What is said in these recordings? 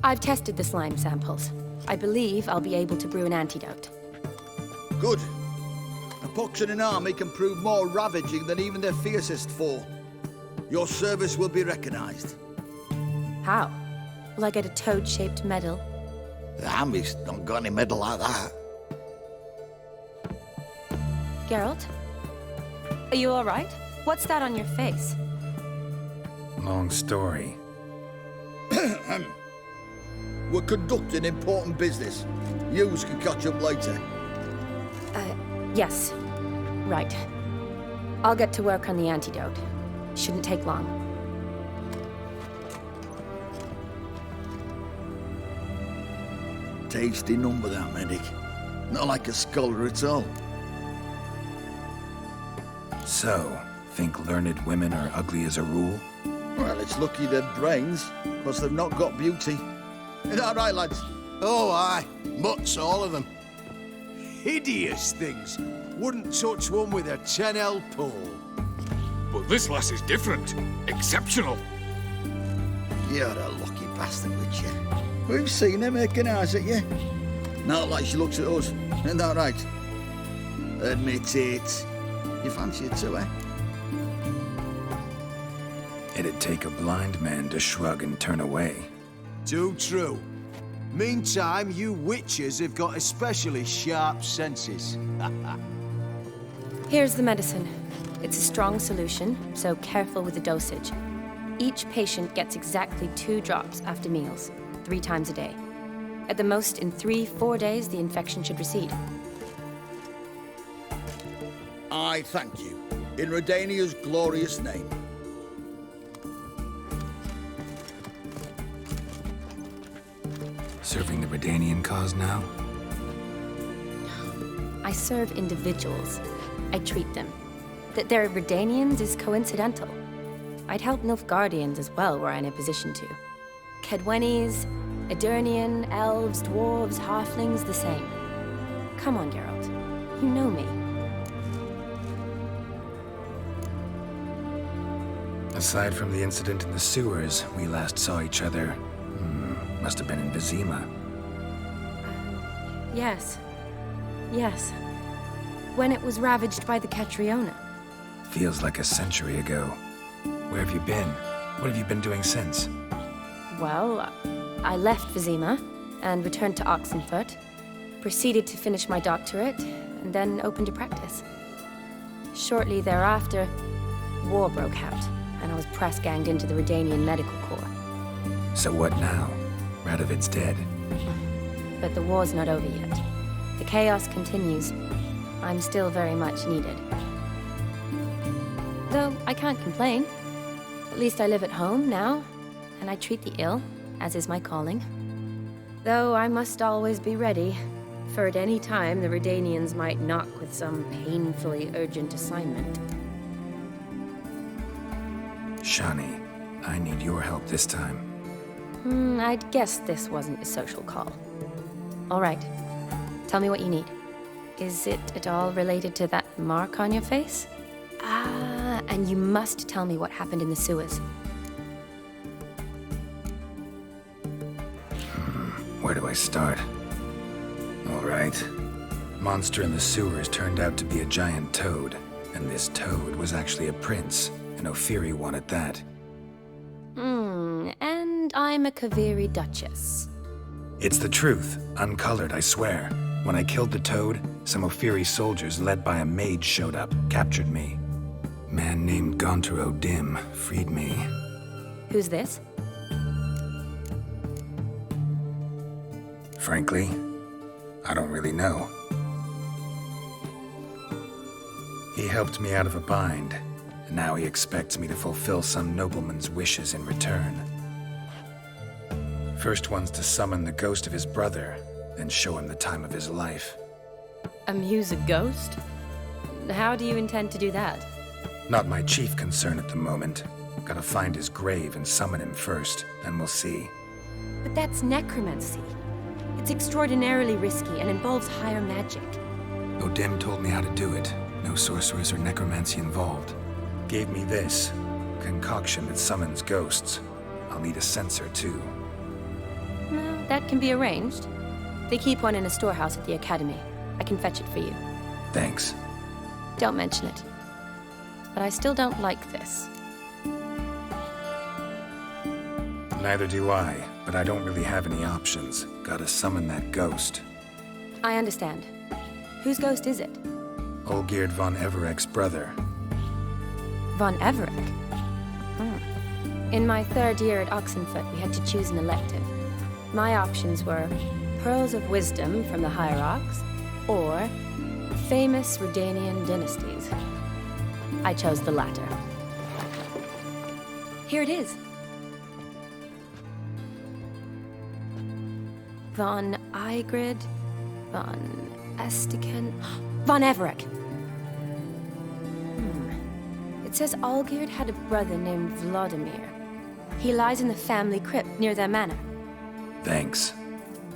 I've tested the slime samples. I believe I'll be able to brew an antidote. Good. A pox in an army can prove more ravaging than even their fiercest foe. Your service will be recognized. How? Will I get a toad-shaped medal? The army's not got any medal like that. Geralt? Are you all right? What's that on your face? Long story. We're conducting important business. Yous can catch up later. Yes. Right. I'll get to work on the antidote. Shouldn't take long. Tasty number, that, medic. Not like a scholar at all. So, think learned women are ugly as a rule? Well, it's lucky they're brains, because they've not got beauty. Is that right, lads? Oh, aye. Mutts, all of them. Hideous things. Wouldn't touch one with a 10L pole. But this lass is different. Exceptional. You're a lucky bastard, Witcher. We've seen her making eyes at you. Not like she looks at us. Isn't that right? Admit it. You fancy it too, eh? It'd take a blind man to shrug and turn away. Too true. Meantime, you witches have got especially sharp senses. Here's the medicine. It's a strong solution, so careful with the dosage. Each patient gets exactly 2 drops after meals, 3 times a day. At the most, in 3-4 days, the infection should recede. I thank you. In Redania's glorious name. Serving the Redanian cause now? I serve individuals. I treat them. That they're Redanians is coincidental. I'd help Nilfgaardians as well were I in a position to. Kedwenis, Edirnian, elves, dwarves, halflings, the same. Come on, Geralt. You know me. Aside from the incident in the sewers, we last saw each other. Must have been in Vizima. Yes. Yes. When it was ravaged by the Catriona. Feels like a century ago. Where have you been? What have you been doing since? Well, I left Vizima and returned to Oxenfurt, proceeded to finish my doctorate, and then opened a practice. Shortly thereafter, war broke out, and I was press-ganged into the Redanian Medical Corps. So what now? Radovid's dead. But the war's not over yet. The chaos continues. I'm still very much needed. Though I can't complain. At least I live at home now, and I treat the ill, as is my calling. Though I must always be ready, for at any time the Redanians might knock with some painfully urgent assignment. Shani, I need your help this time. I'd guess this wasn't a social call. All right. Tell me what you need. Is it at all related to that mark on your face? Ah, and you must tell me what happened in the sewers. Where do I start? All right. Monster in the sewers turned out to be a giant toad, and this toad was actually a prince, an Ophiri one at that. And I'm a Kaviri Duchess. It's the truth, uncolored, I swear. When I killed the toad, some Ophiri soldiers led by a mage showed up, captured me. Man named Gontaro Dim freed me. Who's this? Frankly, I don't really know. He helped me out of a bind, and now he expects me to fulfill some nobleman's wishes in return. First one's to summon the ghost of his brother, then show him the time of his life. Amuse a ghost? How do you intend to do that? Not my chief concern at the moment. Gotta find his grave and summon him first, then we'll see. But that's necromancy. It's extraordinarily risky and involves higher magic. Odim told me how to do it. No sorcerers or necromancy involved. Gave me this concoction that summons ghosts. I'll need a censer too. That can be arranged. They keep one in a storehouse at the Academy. I can fetch it for you. Thanks. Don't mention it. But I still don't like this. Neither do I, but I don't really have any options. Gotta summon that ghost. I understand. Whose ghost is it? Olgierd von Everek's brother. Von Everek? In my third year at Oxenfoot, we had to choose an elective. My options were Pearls of Wisdom from the Hierarchs, or famous Redanian dynasties. I chose the latter. Here it is. Von Igrid, von Estiken, von Everek. It says Olgierd had a brother named Vladimir. He lies in the family crypt near their manor. Thanks.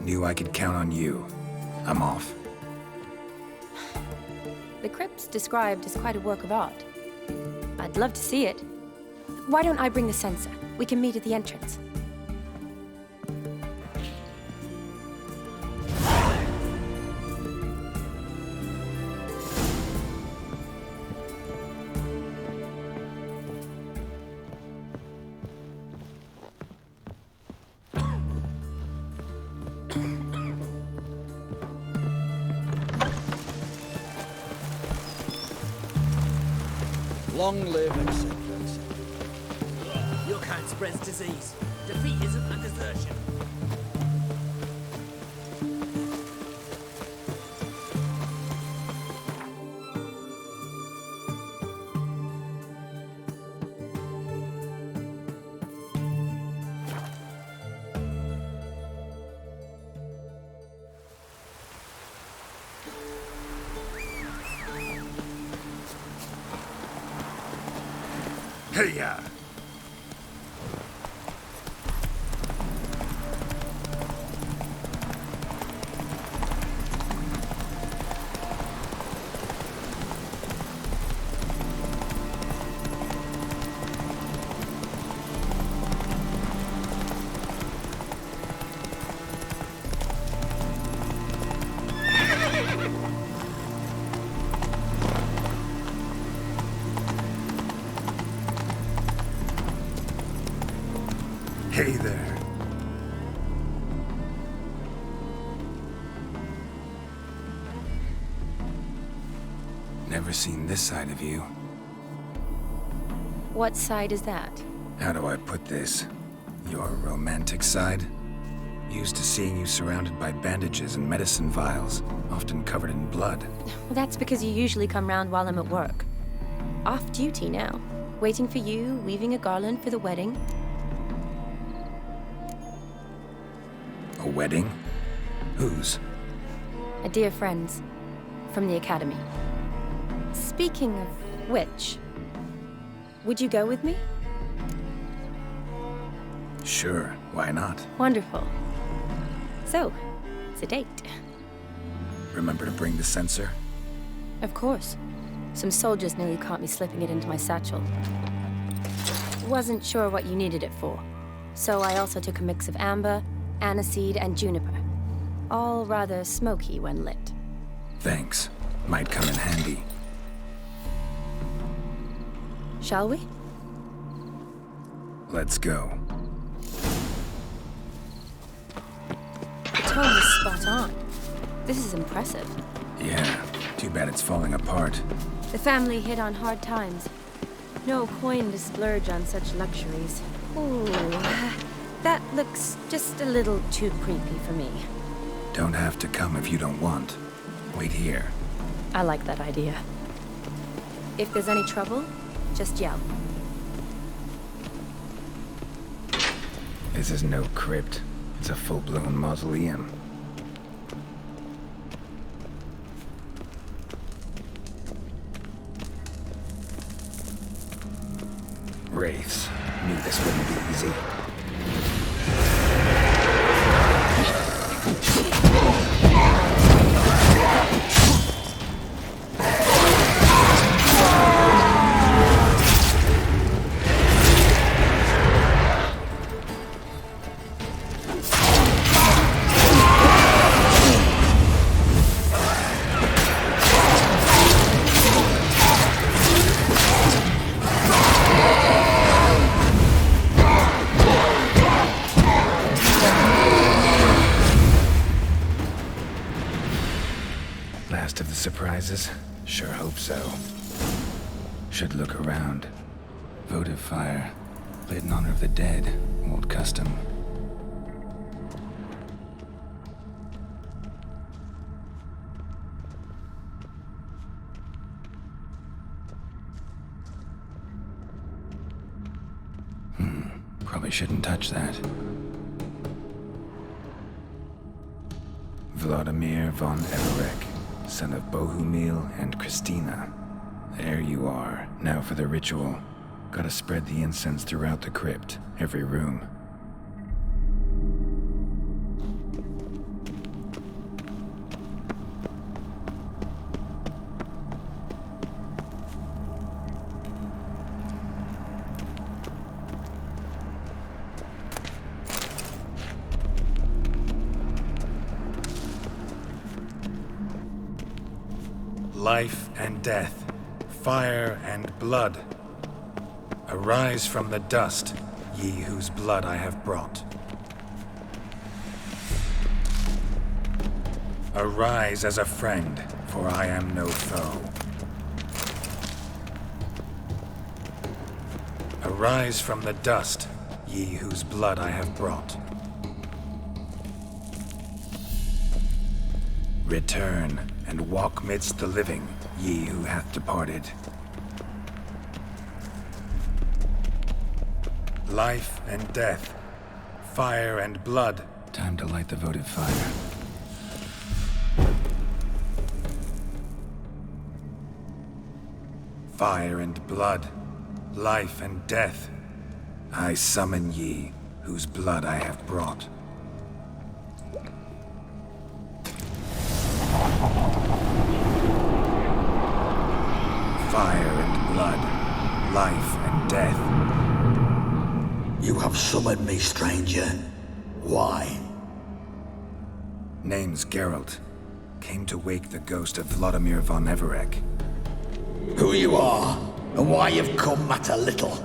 Knew I could count on you. I'm off. The crypt's described as quite a work of art. I'd love to see it. Why don't I bring the censer? We can meet at the entrance. Long live etc. Your kind spreads disease, defeatism and desertion. Hey-ya! Hey there. Never seen this side of you. What side is that? How do I put this? Your romantic side? Used to seeing you surrounded by bandages and medicine vials, often covered in blood. Well, that's because you usually come round while I'm at work. Off duty now. Waiting for you, weaving a garland for the wedding. A wedding? Whose? A dear friend's. From the Academy. Speaking of which, would you go with me? Sure, why not? Wonderful. So, it's a date. Remember to bring the censer? Of course. Some soldiers nearly caught me slipping it into my satchel. Wasn't sure what you needed it for, so I also took a mix of amber, aniseed, and juniper. All rather smoky when lit. Thanks. Might come in handy. Shall we? Let's go. The tone is spot on. This is impressive. Yeah, too bad it's falling apart. The family hit on hard times. No coin to splurge on such luxuries. Ooh, that looks just a little too creepy for me. Don't have to come if you don't want. Wait here. I like that idea. If there's any trouble, just yell. This is no crypt. It's a full-blown mausoleum. Wraiths. Knew this wouldn't be easy. disguises? Sure hope so. Should look around. Votive fire. Lit in honor of the dead. Old custom. Probably shouldn't touch that. Vladimir von Everek, son of Bohumil and Christina. There you are. Now for the ritual. Gotta spread the incense throughout the crypt, every room. Life and death, fire and blood. Arise from the dust, ye whose blood I have brought. Arise as a friend, for I am no foe. Arise from the dust, ye whose blood I have brought. Return, and walk midst the living, ye who hath departed. Life and death, fire and blood. Time to light the votive fire. Fire and blood, life and death. I summon ye, whose blood I have brought. Fire and blood, life and death. You have summoned me, stranger. Why? Name's Geralt. Came to wake the ghost of Vladimir von Everek. Who you are, and why you've come matter little.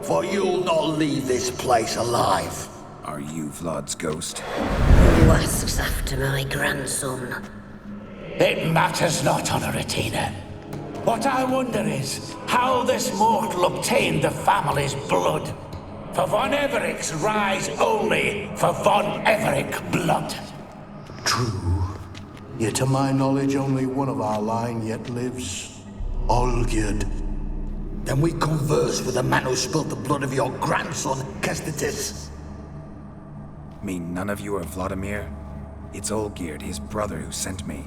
For you'll not leave this place alive. Are you Vlad's ghost? Who asks after my grandson? It matters not, Honoratina. What I wonder is how this mortal obtained the family's blood. For von Everek's rise only for von Everek blood. True. Yet to my knowledge, only one of our line yet lives. Olgierd. Then we converse with the man who spilled the blood of your grandson, Kestitis. Mean none of you are Vladimir? It's Olgierd, his brother, who sent me.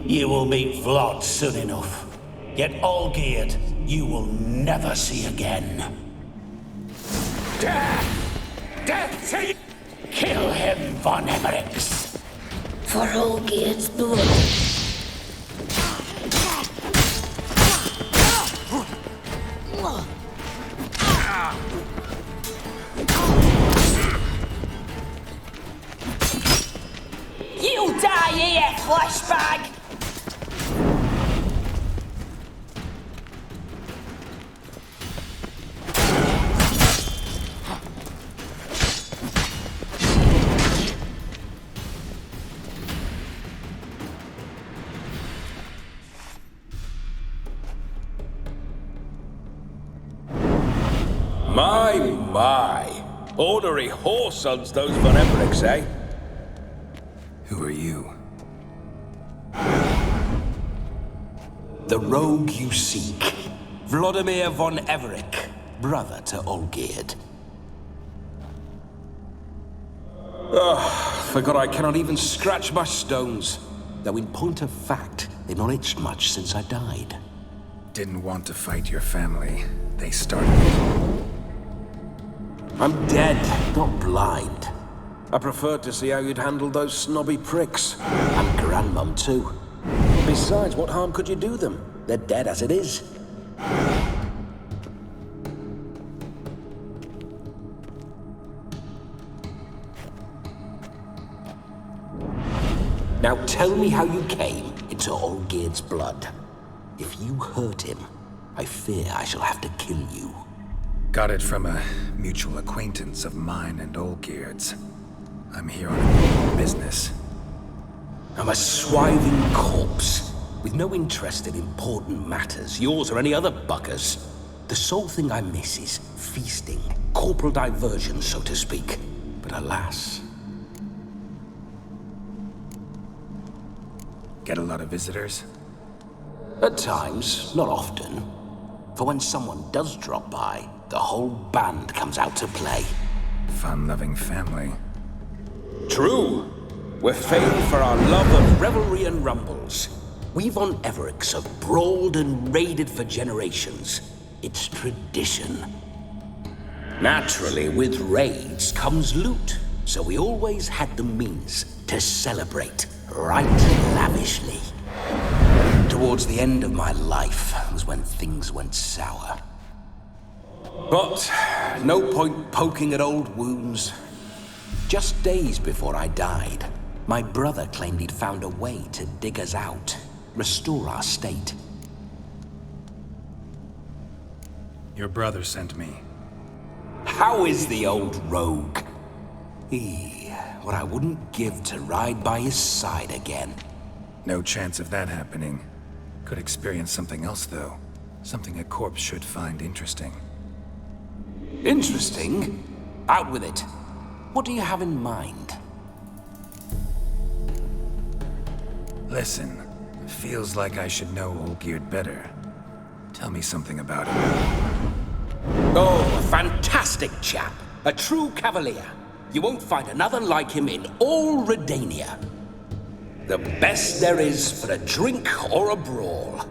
You will meet Vlad soon enough. Yet Olgierd, you will never see again. Death! Death to you! Kill him, von Evereks! For Olgierd's blood. You die here, fleshbag! My. Ornery whoresons those von Evereks, eh? Who are you? The rogue you seek. Vladimir von Everek, brother to Olgierd. Forgot I cannot even scratch my stones. Though in point of fact, they've not itched much since I died. Didn't want to fight your family. They started it. I'm dead, not blind. I preferred to see how you'd handle those snobby pricks. And Grandmum, too. Besides, what harm could you do them? They're dead as it is. Now tell me how you came into Olgierd's blood. If you hurt him, I fear I shall have to kill you. Got it from a mutual acquaintance of mine and Olgierd's. I'm here on business. I'm a swiving corpse. with no interest in important matters, yours or any other buggers. The sole thing I miss is feasting, corporal diversion, so to speak. But alas... Get a lot of visitors? At times, not often. For when someone does drop by, the whole band comes out to play. Fun-loving family. True. We're famed for our love of revelry and rumbles. We Von Evericks have brawled and raided for generations. It's tradition. Naturally, with raids comes loot, so we always had the means to celebrate right lavishly. Towards the end of my life was when things went sour. But no point poking at old wounds. Just days before I died, my brother claimed he'd found a way to dig us out, restore our state. Your brother sent me. How is the old rogue? What I wouldn't give to ride by his side again. No chance of that happening. Could experience something else, though. Something a corpse should find interesting. Interesting? Out with it. What do you have in mind? Listen, feels like I should know Olgierd better. Tell me something about him. Oh, a fantastic chap. A true cavalier. You won't find another like him in all Redania. The best there is for a drink or a brawl.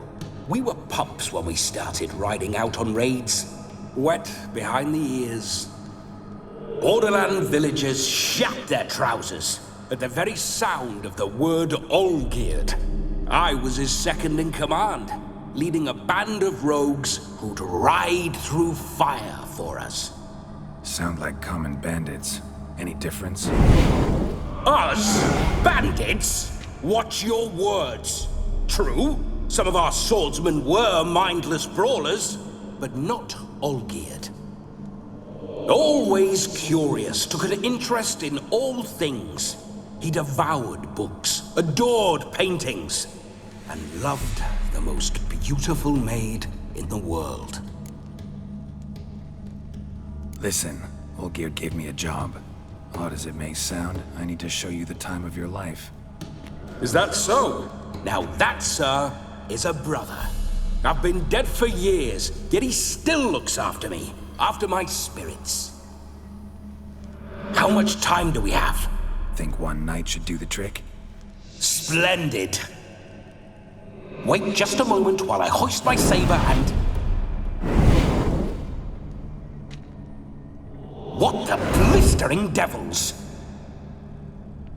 We were pups when we started riding out on raids. Wet behind the ears. Borderland villagers shat their trousers at the very sound of the word Olgierd. I was his second in command, leading a band of rogues who'd ride through fire for us. Sound like common bandits. Any difference? Us? Bandits? Watch your words. True, some of our swordsmen were mindless brawlers, but not Olgierd. Always curious, took an interest in all things. He devoured books, adored paintings, and loved the most beautiful maid in the world. Listen, Olgierd gave me a job. Odd as it may sound, I need to show you the time of your life. Is that so? Now that, sir, is a brother. I've been dead for years, yet he still looks after me, after my spirits. How much time do we have? Think one night should do the trick? Splendid. Wait just a moment while I hoist my saber and... What the blistering devils?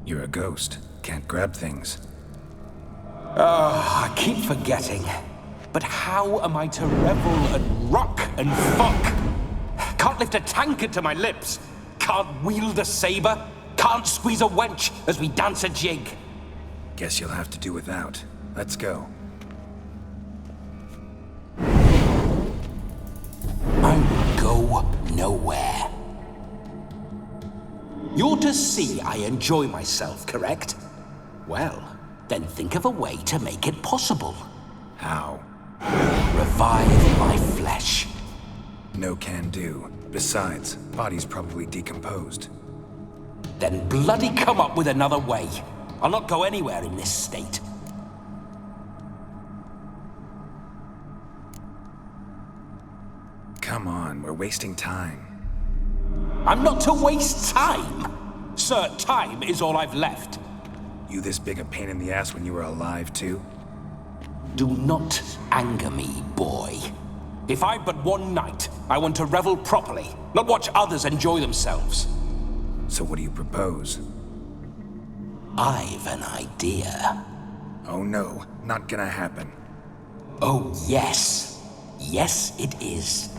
You're a ghost. Can't grab things. I keep forgetting. But how am I to revel and rock and fuck? Can't lift a tankard to my lips. Can't wield a saber. Can't squeeze a wench as we dance a jig. Guess you'll have to do without. Let's go. I will go nowhere. You're to see I enjoy myself, correct? Well, then think of a way to make it possible. How? Revive my flesh. No can do. Besides, body's probably decomposed. Then bloody come up with another way. I'll not go anywhere in this state. Come on, we're wasting time. I'm not to waste time. Sir, time is all I've left. You this big a pain in the ass when you were alive, too? Do not anger me, boy. If I've but one night, I want to revel properly, not watch others enjoy themselves. So what do you propose? I've an idea. Oh no, not gonna happen. Oh yes. Yes, it is.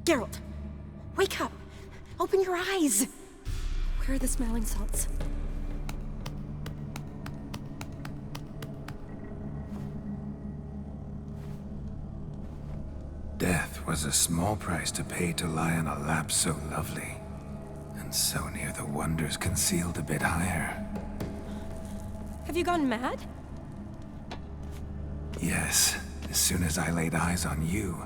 Geralt, wake up! Open your eyes! Where are the smelling salts? Death 'Twas a small price to pay to lie on a lap so lovely, and so near the wonders concealed a bit higher. Have you gone mad? Yes, as soon as I laid eyes on you,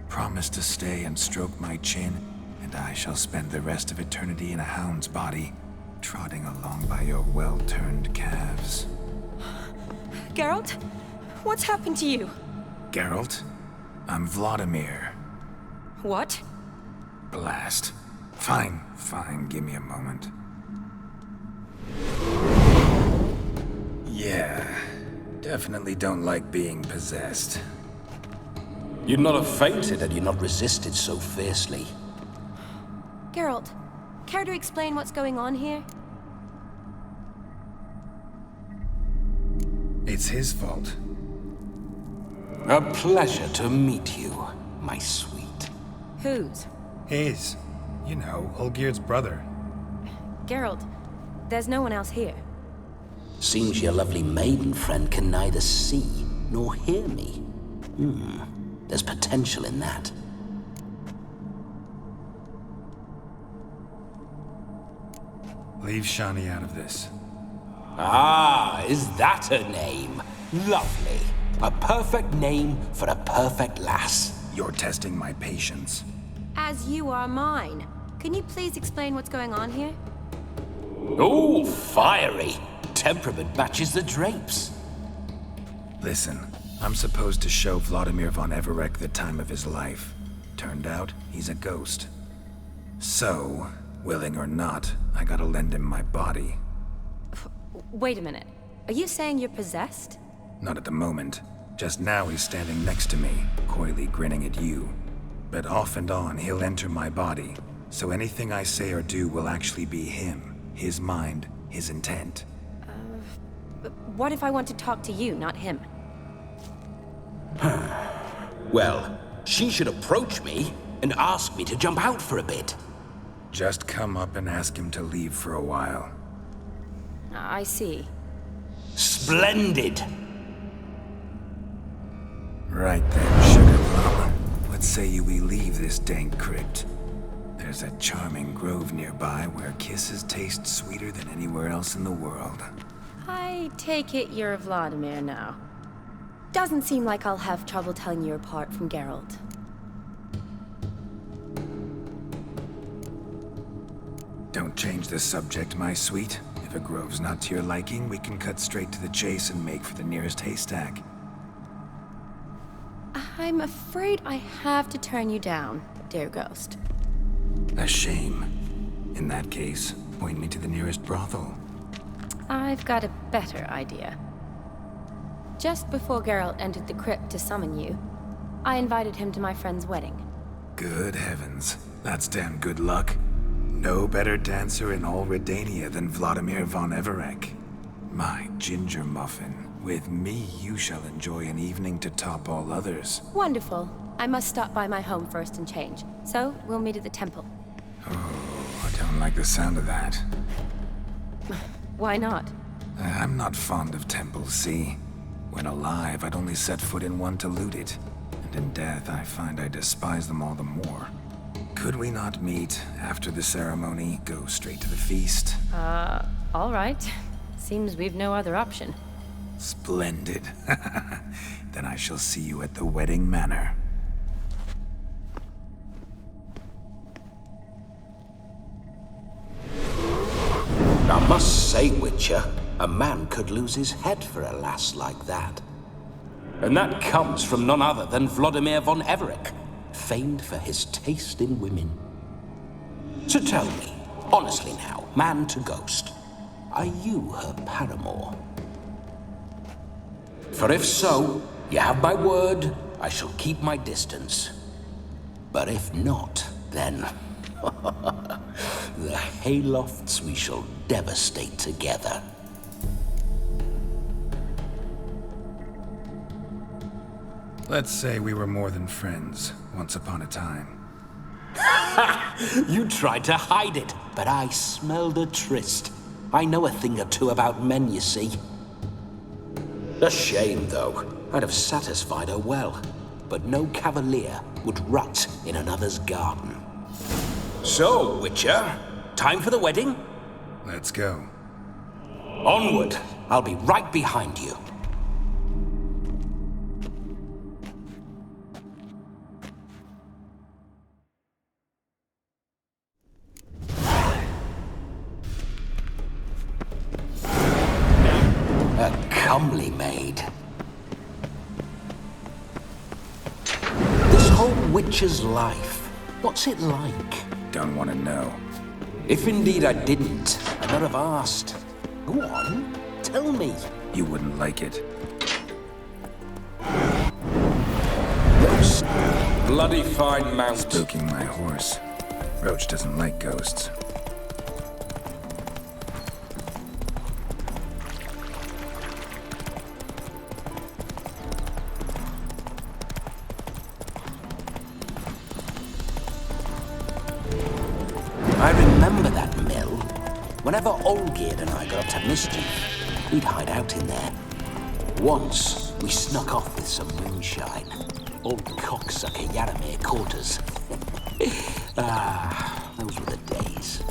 promise to stay and stroke my chin, and I shall spend the rest of eternity in a hound's body, trotting along by your well-turned calves. Geralt? What's happened to you? Geralt? I'm Vladimir. What? Blast. Fine, give me a moment. Yeah, definitely don't like being possessed. You'd not have fainted had you not resisted so fiercely. Geralt, care to explain what's going on here? It's his fault. A pleasure to meet you, my sweet. Whose? His. You know, Olgerd's brother. Geralt, there's no one else here. Seems your lovely maiden friend can neither see nor hear me. There's potential in that. Leave Shani out of this. Ah, is that her name? Lovely. A perfect name for a perfect lass. You're testing my patience. As you are mine. Can you please explain what's going on here? Oh, fiery. Temperament matches the drapes. Listen, I'm supposed to show Vladimir von Everec the time of his life. Turned out, he's a ghost. So, willing or not, I gotta lend him my body. Wait a minute. Are you saying you're possessed? Not at the moment. Just now he's standing next to me, coyly grinning at you. But off and on, he'll enter my body. So anything I say or do will actually be him. His mind, his intent. But what if I want to talk to you, not him? Well, she should approach me and ask me to jump out for a bit. Just come up and ask him to leave for a while. I see. Splendid! Right then, Sugar Plum. What say you we leave this dank crypt? There's a charming grove nearby where kisses taste sweeter than anywhere else in the world. I take it you're Vladimir now. Doesn't seem like I'll have trouble telling you apart from Geralt. Don't change the subject, my sweet. If a grove's not to your liking, we can cut straight to the chase and make for the nearest haystack. I'm afraid I have to turn you down, dear ghost. A shame. In that case, point me to the nearest brothel. I've got a better idea. Just before Geralt entered the crypt to summon you, I invited him to my friend's wedding. Good heavens. That's damn good luck. No better dancer in all Redania than Vladimir von Everec. My ginger muffin. With me, you shall enjoy an evening to top all others. Wonderful. I must stop by my home first and change. So, we'll meet at the temple. Oh, I don't like the sound of that. Why not? I'm not fond of temples, see? When alive, I'd only set foot in one to loot it. And in death, I find I despise them all the more. Could we not meet after the ceremony, go straight to the feast? All right. Seems we've no other option. Splendid. Then I shall see you at the wedding manor. I must say, Witcher, a man could lose his head for a lass like that. And that comes from none other than Vladimir von Everec, famed for his taste in women. So tell me, honestly now, man to ghost, are you her paramour? For if so, you have my word, I shall keep my distance. But if not, then the haylofts we shall devastate together. Let's say we were more than friends, once upon a time. You tried to hide it, but I smelled a tryst. I know a thing or two about men, you see. A shame, though. I'd have satisfied her well. But no cavalier would rot in another's garden. So, Witcher, time for the wedding? Let's go. Onward! I'll be right behind you. A comely maid. This whole Witcher's life, what's it like? Don't want to know. If indeed I didn't, I'd not have asked. Go on, tell me. You wouldn't like it. Those bloody fine mount. Spooking my horse. Roach doesn't like ghosts. I remember that mill. Whenever Olgierd and I got up to mischief, we'd hide out in there. Once, we snuck off with some moonshine. Old cocksucker Yaramir caught us. Those were the days.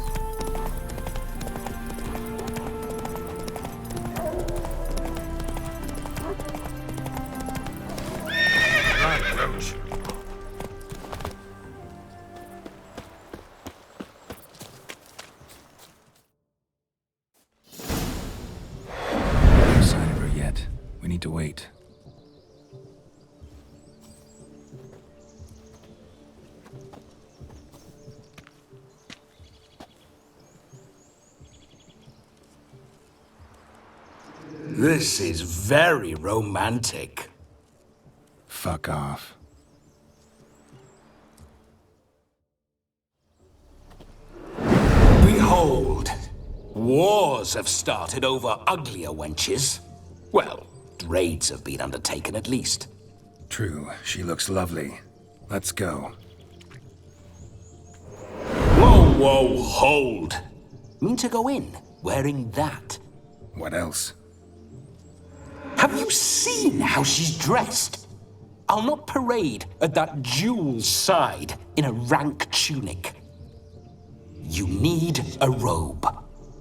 Right, Roach. No sign of her yet. We need to wait. This is very romantic. Fuck off. Behold, wars have started over uglier wenches. Well, raids have been undertaken at least. True, she looks lovely. Let's go. Whoa, hold. Mean to go in, wearing that? What else? Have you seen how she's dressed? I'll not parade at that jewel's side in a rank tunic. You need a robe.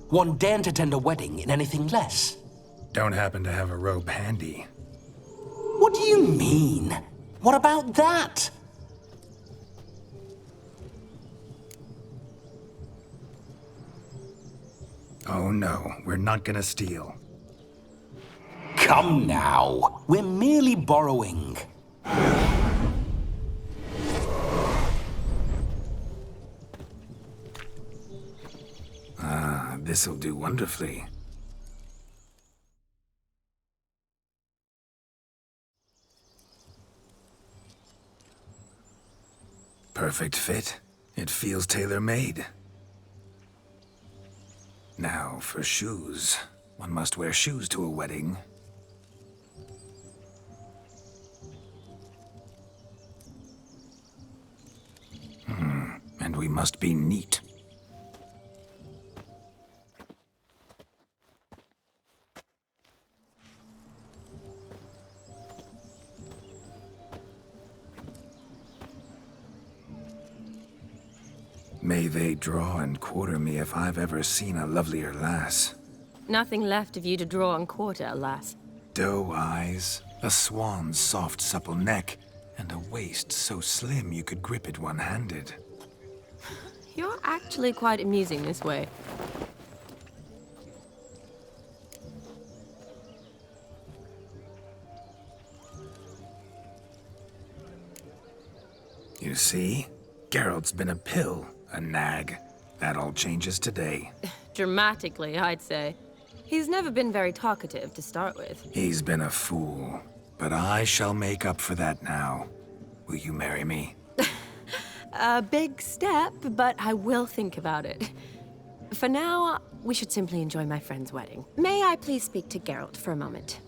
One daren't attend a wedding in anything less. Don't happen to have a robe handy. What do you mean? What about that? Oh no, we're not gonna steal. Come now, we're merely borrowing. Ah, this'll do wonderfully. Perfect fit. It feels tailor-made. Now, for shoes. One must wear shoes to a wedding. And we must be neat. May they draw and quarter me if I've ever seen a lovelier lass. Nothing left of you to draw and quarter, alas. Doe eyes, a swan's soft supple neck, and a waist so slim you could grip it one-handed. You're actually quite amusing this way. You see? Geralt's been a pill, a nag. That all changes today. Dramatically, I'd say. He's never been very talkative to start with. He's been a fool, but I shall make up for that now. Will you marry me? A big step, but I will think about it. For now, we should simply enjoy my friend's wedding. May I please speak to Geralt for a moment?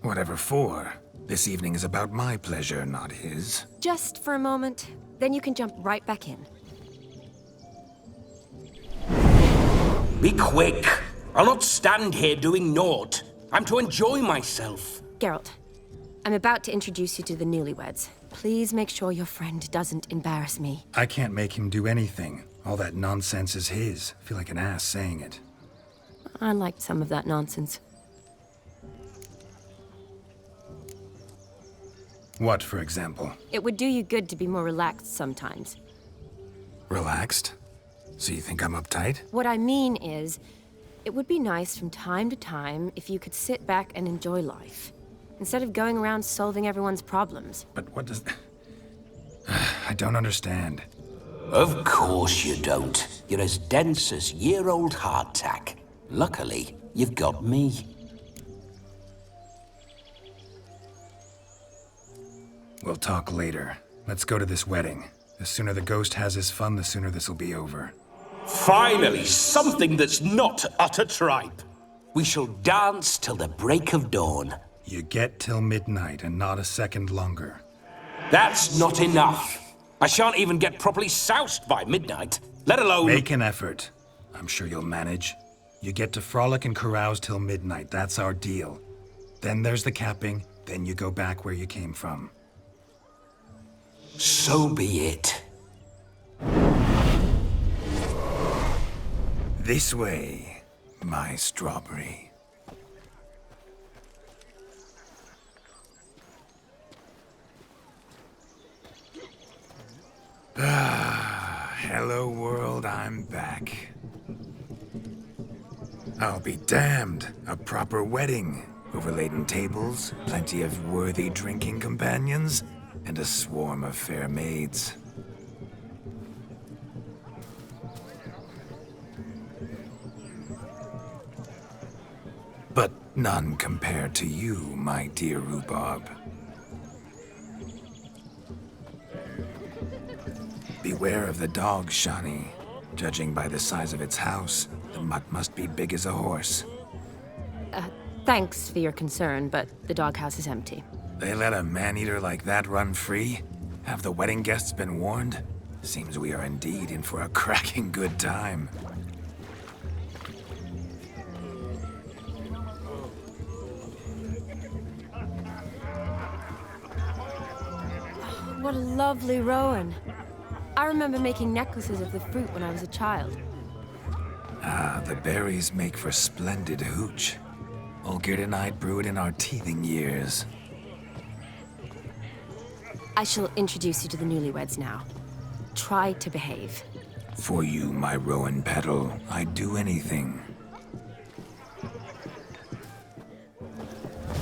Whatever for. This evening is about my pleasure, not his. Just for a moment, then you can jump right back in. Be quick. I'll not stand here doing naught. I'm to enjoy myself. Geralt, I'm about to introduce you to the newlyweds. Please make sure your friend doesn't embarrass me. I can't make him do anything. All that nonsense is his. I feel like an ass saying it. I liked some of that nonsense. What, for example? It would do you good to be more relaxed sometimes. Relaxed? So you think I'm uptight? What I mean is, it would be nice from time to time if you could sit back and enjoy life, instead of going around solving everyone's problems. But what does... I don't understand. Of course you don't. You're as dense as year-old hardtack. Luckily, you've got me. We'll talk later. Let's go to this wedding. The sooner the ghost has his fun, the sooner this'll be over. Finally, something that's not utter tripe. We shall dance till the break of dawn. You get till midnight and not a second longer. That's not enough. I shan't even get properly soused by midnight, let alone... Make an effort. I'm sure you'll manage. You get to frolic and carouse till midnight. That's our deal. Then there's the capping, then you go back where you came from. So be it. This way, my strawberry. Hello world, I'm back. I'll be damned. A proper wedding. Overladen tables, plenty of worthy drinking companions, and a swarm of fair maids. But none compared to you, my dear rhubarb. Beware of the dog, Shani. Judging by the size of its house, the mutt must be big as a horse. Thanks for your concern, but the doghouse is empty. They let a man-eater like that run free? Have the wedding guests been warned? Seems we are indeed in for a cracking good time. What a lovely rowan. I remember making necklaces of the fruit when I was a child. Ah, the berries make for splendid hooch. Olgerd and I brewed in our teething years. I shall introduce you to the newlyweds now. Try to behave. For you, my rowan petal, I'd do anything.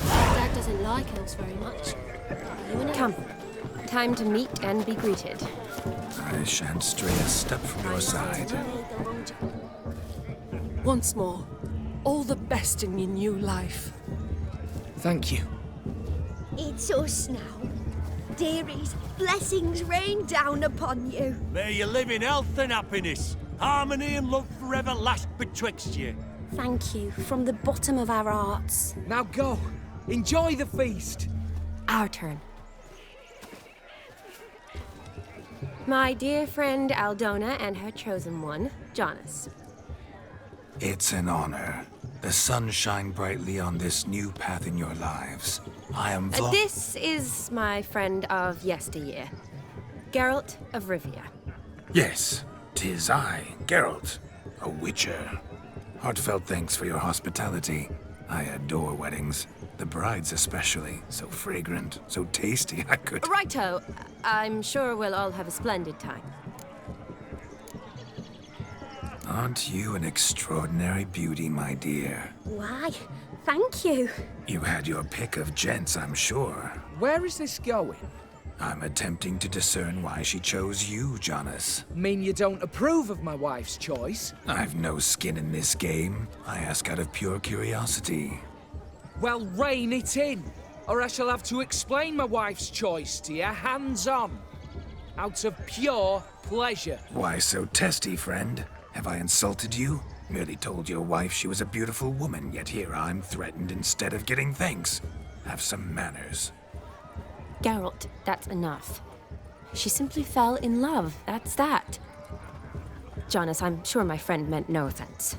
Dad doesn't like elves very much. Come. Time to meet and be greeted. I shan't stray a step from your side. Once more, all the best in your new life. Thank you. It's us now. Dearies, blessings rain down upon you. May you live in health and happiness. Harmony and love forever last betwixt you. Thank you from the bottom of our hearts. Now go. Enjoy the feast. Our turn. My dear friend Aldona and her chosen one, Jonas. It's an honor. The sun shine brightly on this new path in your lives. I am This is my friend of yesteryear, Geralt of Rivia. Yes, 'tis I, Geralt, a witcher. Heartfelt thanks for your hospitality. I adore weddings. The brides especially. So fragrant, so tasty, I could... Righto. I'm sure we'll all have a splendid time. Aren't you an extraordinary beauty, my dear? Why, thank you. You had your pick of gents, I'm sure. Where is this going? I'm attempting to discern why she chose you, Jonas. Mean you don't approve of my wife's choice? I've no skin in this game. I ask out of pure curiosity. Well, rein it in, or I shall have to explain my wife's choice to you hands-on. Out of pure pleasure. Why so testy, friend? Have I insulted you? Merely told your wife she was a beautiful woman, yet here I'm threatened instead of getting thanks. Have some manners. Geralt, that's enough. She simply fell in love, that's that. Jonas, I'm sure my friend meant no offense.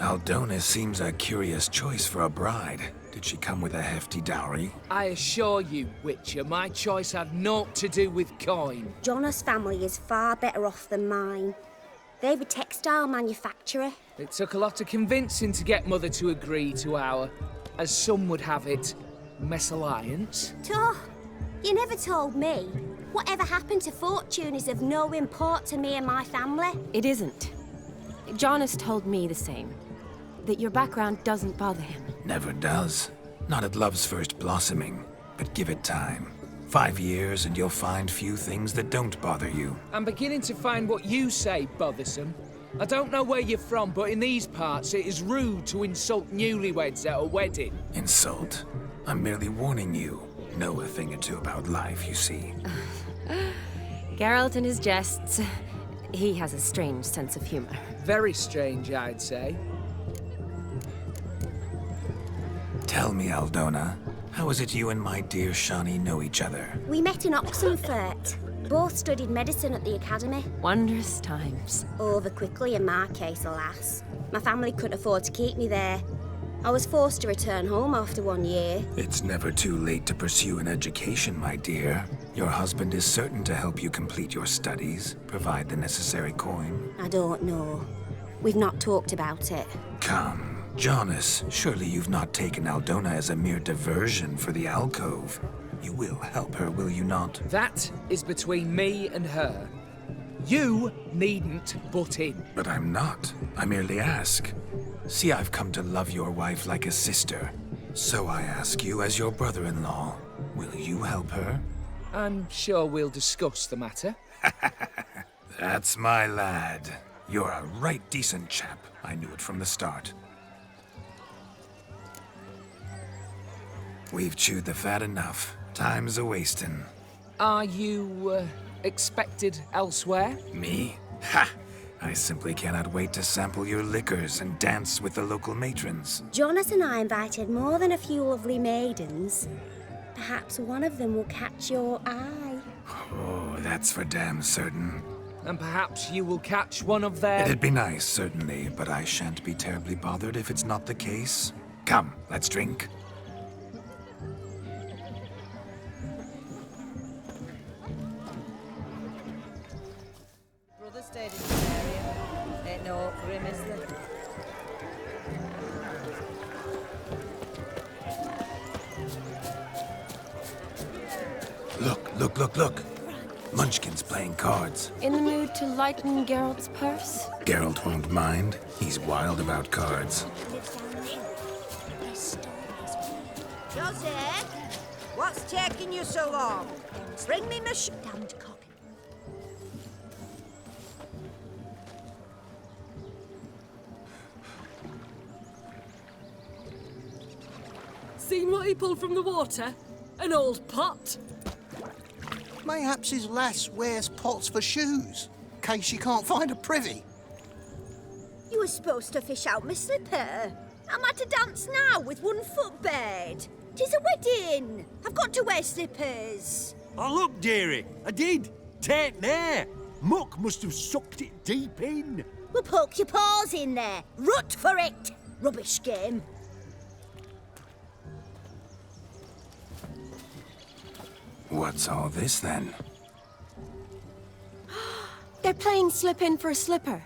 Aldona seems a curious choice for a bride. Did she come with a hefty dowry? I assure you, Witcher, my choice had naught to do with coin. Jonas' family is far better off than mine. They're a textile manufacturer. It took a lot of convincing to get Mother to agree to our, as some would have it, mesalliance. Toh, you never told me. Whatever happened to fortune is of no import to me and my family. It isn't. Jonas told me the same. That your background doesn't bother him. Never does. Not at love's first blossoming. But give it time. 5 years and you'll find few things that don't bother you. I'm beginning to find what you say bothersome. I don't know where you're from, but in these parts it is rude to insult newlyweds at a wedding. Insult? I'm merely warning you. Know a thing or two about life, you see. Geralt and his jests. He has a strange sense of humor. Very strange, I'd say. Tell me, Aldona, how is it you and my dear Shani know each other? We met in Oxenfurt. Both studied medicine at the academy. Wondrous times. Over quickly in my case, alas. My family couldn't afford to keep me there. I was forced to return home after 1 year. It's never too late to pursue an education, my dear. Your husband is certain to help you complete your studies, provide the necessary coin. I don't know. We've not talked about it. Come, Jonas, surely you've not taken Aldona as a mere diversion for the alcove. You will help her, will you not? That is between me and her. You needn't butt in. But I'm not. I merely ask. See, I've come to love your wife like a sister. So I ask you, as your brother-in-law, will you help her? I'm sure we'll discuss the matter. That's my lad. You're a right decent chap. I knew it from the start. We've chewed the fat enough. Time's a-wasting. Are you, expected elsewhere? Me? Ha! I simply cannot wait to sample your liquors and dance with the local matrons. Jonas and I invited more than a few lovely maidens. Perhaps one of them will catch your eye. Oh, that's for damn certain. And perhaps you will catch one of their... It'd be nice, certainly, but I shan't be terribly bothered if it's not the case. Come, let's drink. Brother stayed in this area. Ain't no hope for him, is there? Look. Munchkin's playing cards. In the mood to lighten Geralt's purse? Geralt won't mind. He's wild about cards. Joseph, what's taking you so long? Bring me my damned cock. Seen what he pulled from the water? An old pot. Mayhaps his lass wears pots for shoes, in case she can't find a privy. You were supposed to fish out my slipper. I'm at to dance now with 1 foot bared. 'Tis a wedding. I've got to wear slippers. Oh, look, dearie, I did. Take there. Muck must have sucked it deep in. Well, poke your paws in there. Rut for it. Rubbish game. What's all this, then? They're playing slip-in for a slipper.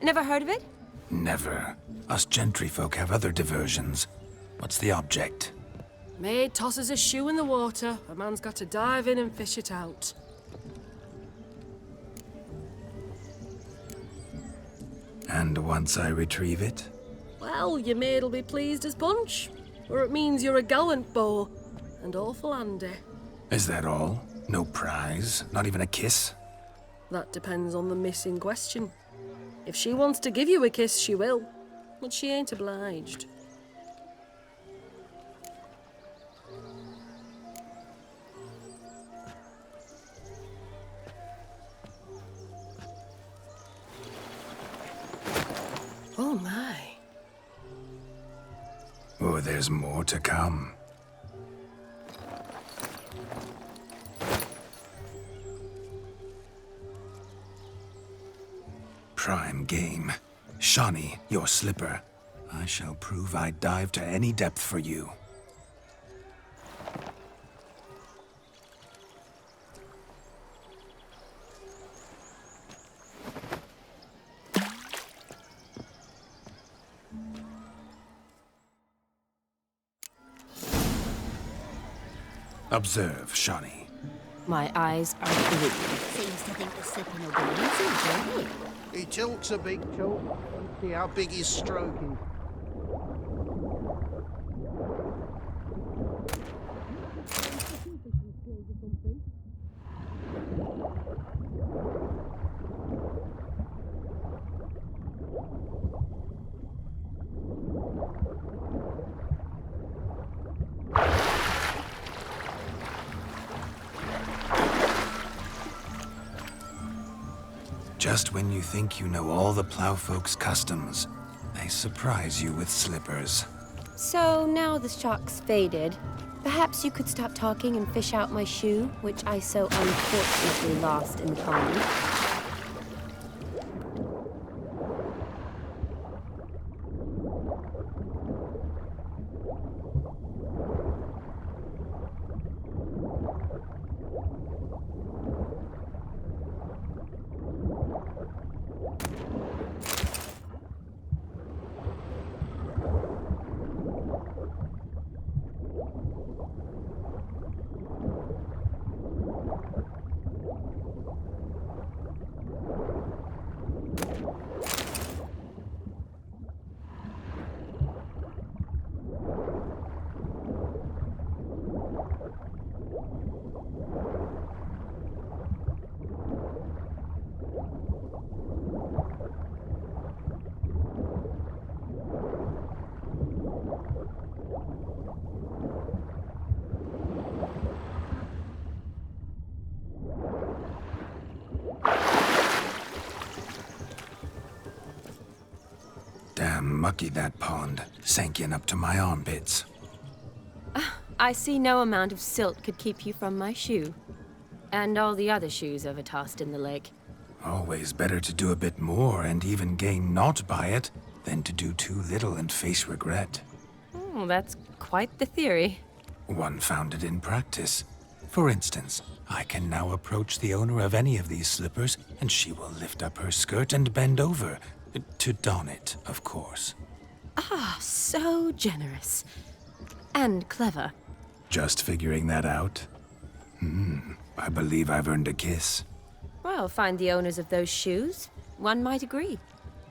Never heard of it? Never. Us gentry folk have other diversions. What's the object? Maid tosses a shoe in the water. A man's got to dive in and fish it out. And once I retrieve it? Well, your maid'll be pleased as punch. Or it means you're a gallant beau. And awful handy. Is that all? No prize? Not even a kiss? That depends on the miss in question. If she wants to give you a kiss, she will. But she ain't obliged. Oh my. Oh, there's more to come. Prime game. Shani, your slipper. I shall prove I'd dive to any depth for you. Observe, Shani. My eyes are blue. Seems to think the slipping will be easy, doesn't he? He tilts a big tilt. See how big his stroke is. Just when you think you know all the plowfolk's customs, they surprise you with slippers. So now the shock's faded. Perhaps you could stop talking and fish out my shoe, which I so unfortunately lost in the pond. Damn mucky, that pond. Sank in up to my armpits. I see no amount of silt could keep you from my shoe. And all the other shoes ever tossed in the lake. Always better to do a bit more and even gain naught by it than to do too little and face regret. Oh, that's quite the theory. One founded in practice. For instance, I can now approach the owner of any of these slippers, and she will lift up her skirt and bend over. To don it, of course. Ah, so generous. And clever. Just figuring that out? I believe I've earned a kiss. Well, find the owners of those shoes. One might agree.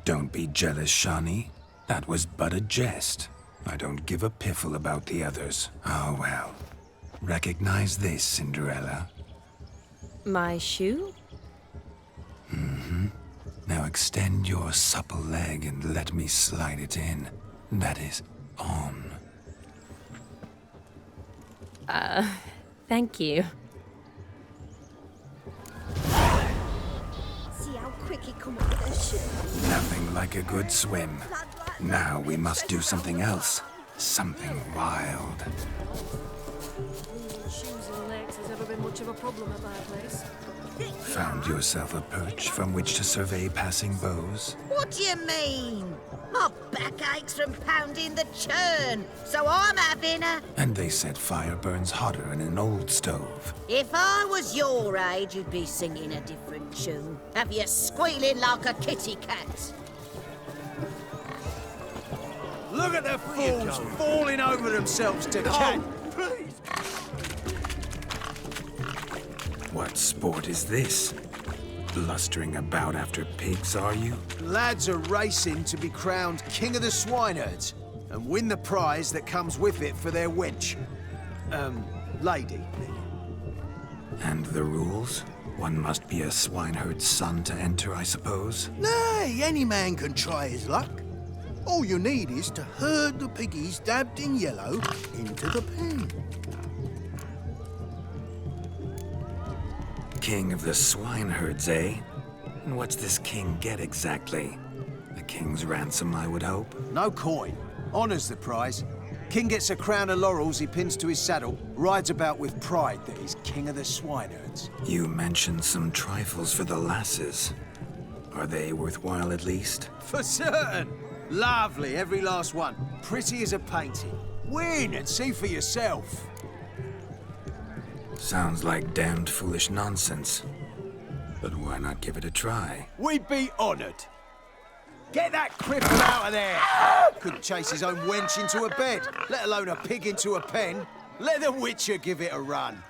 Don't be jealous, Shani. That was but a jest. I don't give a piffle about the others. Oh, well. Recognize this, Cinderella. My shoe? Now extend your supple leg and let me slide it in. That is, on. Thank you. See how quick he come up with his shoe. Nothing like a good swim. Now we must do something else. Something wild. Shoes and legs has ever been much of a problem at my place. Found yourself a perch from which to survey passing beaux? What do you mean? My back aches from pounding the churn, so I'm having a... And they said fire burns hotter in an old stove. If I was your age, you'd be singing a different tune. Have you squealing like a kitty cat? Look at the fools falling over themselves to cat. Please. What sport is this? Blustering about after pigs, are you? Lads are racing to be crowned King of the Swineherds and win the prize that comes with it for their wench. Lady. And the rules? One must be a swineherd's son to enter, I suppose? Nay, any man can try his luck. All you need is to herd the piggies dabbed in yellow into the pen. King of the swineherds, eh? And what's this king get exactly? The king's ransom, I would hope? No coin. Honours the prize. King gets a crown of laurels he pins to his saddle, rides about with pride that he's king of the swineherds. You mentioned some trifles for the lasses. Are they worthwhile at least? For certain. Lovely, every last one. Pretty as a painting. Win and see for yourself. Sounds like damned foolish nonsense. But why not give it a try? We'd be honoured. Get that cripple out of there! Couldn't chase his own wench into a bed, let alone a pig into a pen. Let the Witcher give it a run.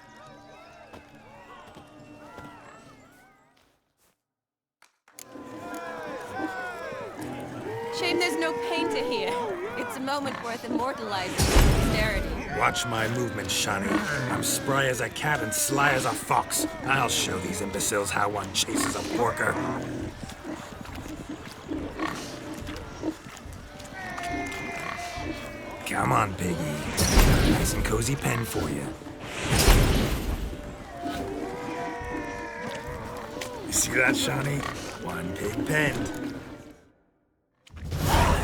Shame there's no painter here. It's a moment worth immortalizing for posterity. Watch my movements, Shani. I'm spry as a cat and sly as a fox. I'll show these imbeciles how one chases a porker. Come on, piggy. Nice and cozy pen for you. You see that, Shani? One pig penned.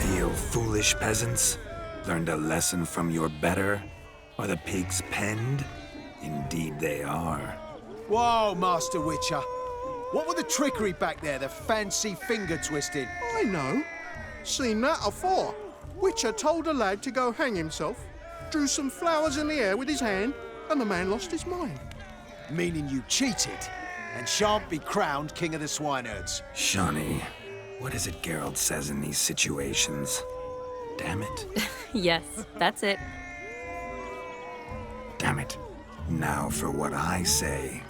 Feel foolish peasants? Learned a lesson from your better? Are the pigs penned? Indeed they are. Whoa, Master Witcher. What were the trickery back there, the fancy finger twisting? I know. Seen that afore. Witcher told a lad to go hang himself, drew some flowers in the air with his hand, and the man lost his mind. Meaning you cheated, and shan't be crowned King of the Swineherds. Shani, what is it Geralt says in these situations? Damn it. Yes, that's it. Damn it. Now for what I say.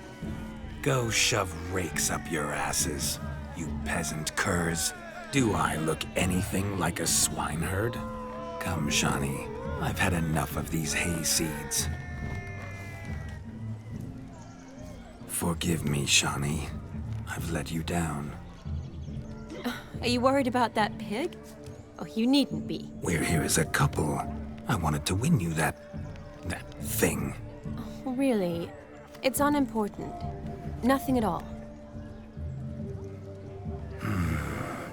Go shove rakes up your asses, you peasant curs. Do I look anything like a swineherd? Come, Shani. I've had enough of these hay seeds. Forgive me, Shani. I've let you down. Are you worried about that pig? Oh, you needn't be. We're here as a couple. I wanted to win you that thing. Oh, really? It's unimportant. Nothing at all.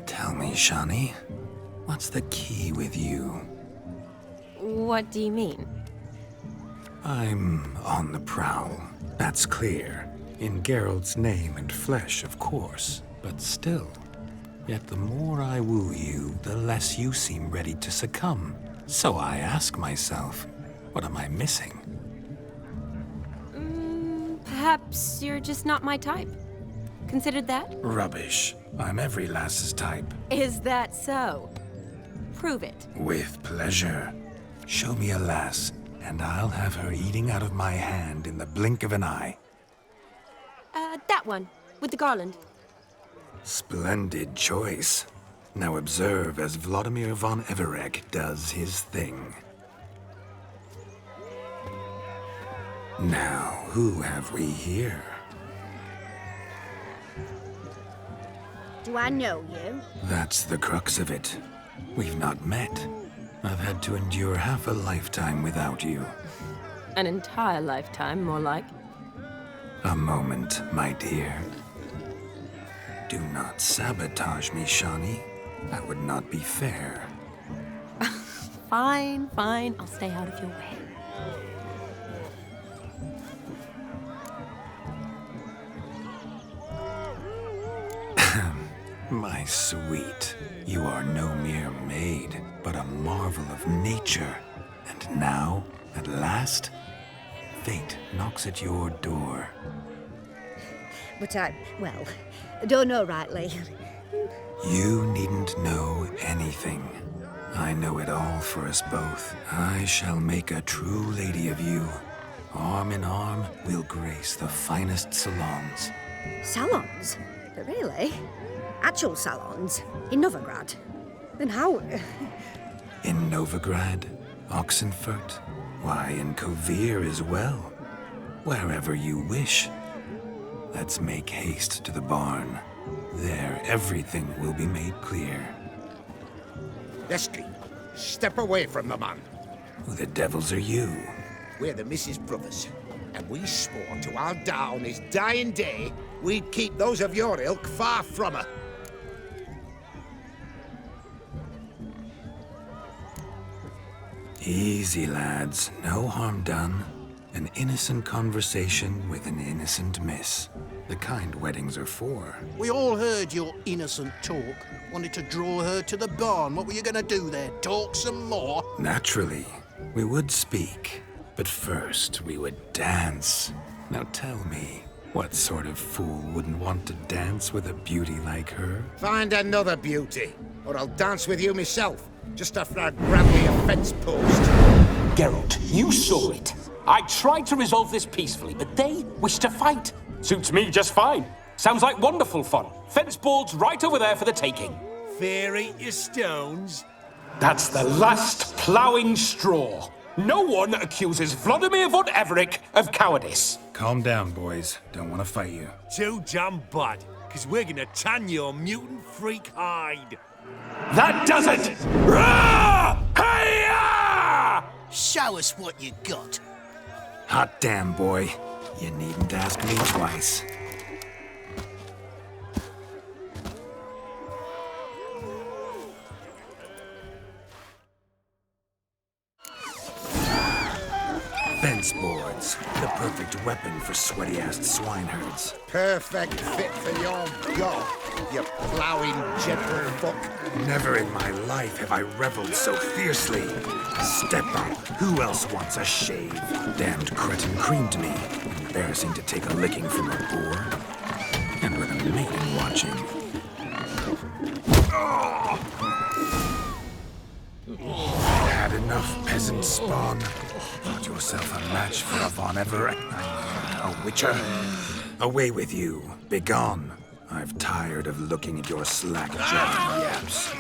Tell me, Shani, what's the key with you? What do you mean? I'm on the prowl. That's clear. In Geralt's name and flesh, of course. But still. Yet the more I woo you, the less you seem ready to succumb. So I ask myself, what am I missing? Perhaps you're just not my type. Considered that? Rubbish. I'm every lass's type. Is that so? Prove it. With pleasure. Show me a lass, and I'll have her eating out of my hand in the blink of an eye. That one, with the garland. Splendid choice. Now observe as Vladimir von Everec does his thing. Now, who have we here? Do I know you? That's the crux of it. We've not met. I've had to endure half a lifetime without you. An entire lifetime, more like. A moment, my dear. Do not sabotage me, Shani. That would not be fair. Fine, fine. I'll stay out of your way. My sweet, you are no mere maid, but a marvel of nature. And now, at last, fate knocks at your door. But well, don't know rightly. You needn't know anything. I know it all for us both. I shall make a true lady of you. Arm in arm, we'll grace the finest salons. Salons? Really? Actual salons? In Novigrad? Then how? In Novigrad, Oxenfurt, why, in Kovir as well. Wherever you wish. Let's make haste to the barn. There, everything will be made clear. Leslie, step away from the man. Who the devils are you? We're the Mrs. Brothers, and we swore to our da on his dying day we'd keep those of your ilk far from her. Easy, lads. No harm done. An innocent conversation with an innocent miss. The kind weddings are for. We all heard your innocent talk. Wanted to draw her to the barn. What were you going to do there? Talk some more? Naturally, we would speak. But first, we would dance. Now tell me, what sort of fool wouldn't want to dance with a beauty like her? Find another beauty, or I'll dance with you myself, just after I grab me a fence post. Geralt, you saw it. I tried to resolve this peacefully, but they wish to fight. Suits me just fine. Sounds like wonderful fun. Fence boards right over there for the taking. Fear eat your stones. That's the last ploughing straw. No one accuses Vladimir von Everec of cowardice. Calm down, boys. Don't want to fight you. Too damn bad, because we're gonna tan your mutant freak hide. That does it! Rah! Hey-ya! Show us what you got. Hot damn, boy. You needn't ask me twice. Fence boards. The perfect weapon for sweaty-assed swineherds. Perfect fit for your gob, you ploughing gentle fuck. Never in my life have I reveled so fiercely. Step up. Who else wants a shave? Damned cretin creamed me. Embarrassing to take a licking from a boor. And with a maiden watching. Had enough, peasant spawn. Thought yourself a match for a Von Everett. A witcher. Away with you. Begone. I've tired of looking at your slack-jawed yaps.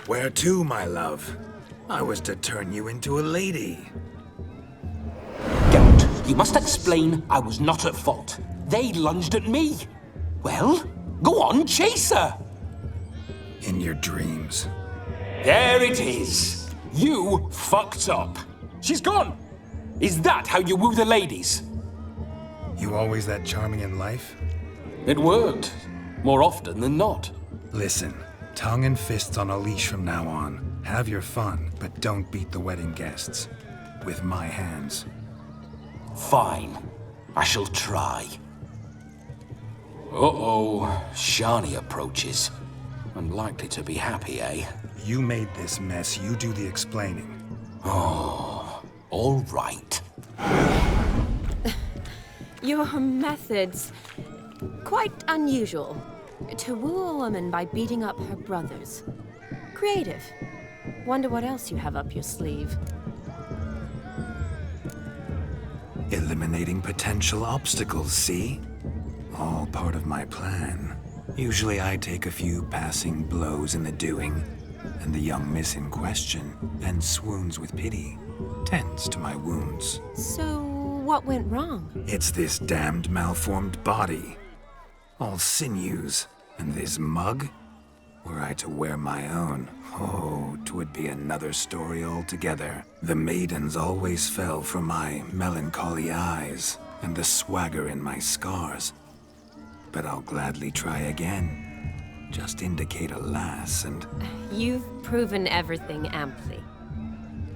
Where to, my love? I was to turn you into a lady. Geralt, you must explain I was not at fault. They lunged at me. Well, go on, chase her. In your dreams. There it is. You fucked up. She's gone. Is that how you woo the ladies? You always that charming in life? It worked. More often than not. Listen, tongue and fists on a leash from now on. Have your fun, but don't beat the wedding guests. With my hands. Fine. I shall try. Uh-oh. Shani approaches. Unlikely to be happy, eh? You made this mess. You do the explaining. Oh, all right. Your methods... quite unusual. To woo a woman by beating up her brothers. Creative. Wonder what else you have up your sleeve. Eliminating potential obstacles, see? All part of my plan. Usually I take a few passing blows in the doing, and the young miss in question then swoons with pity, tends to my wounds. So, what went wrong? It's this damned malformed body. All sinews, and this mug? Were I to wear my own, oh, 'twould be another story altogether. The maidens always fell for my melancholy eyes, and the swagger in my scars. But I'll gladly try again. Just indicate a lass and... You've proven everything amply.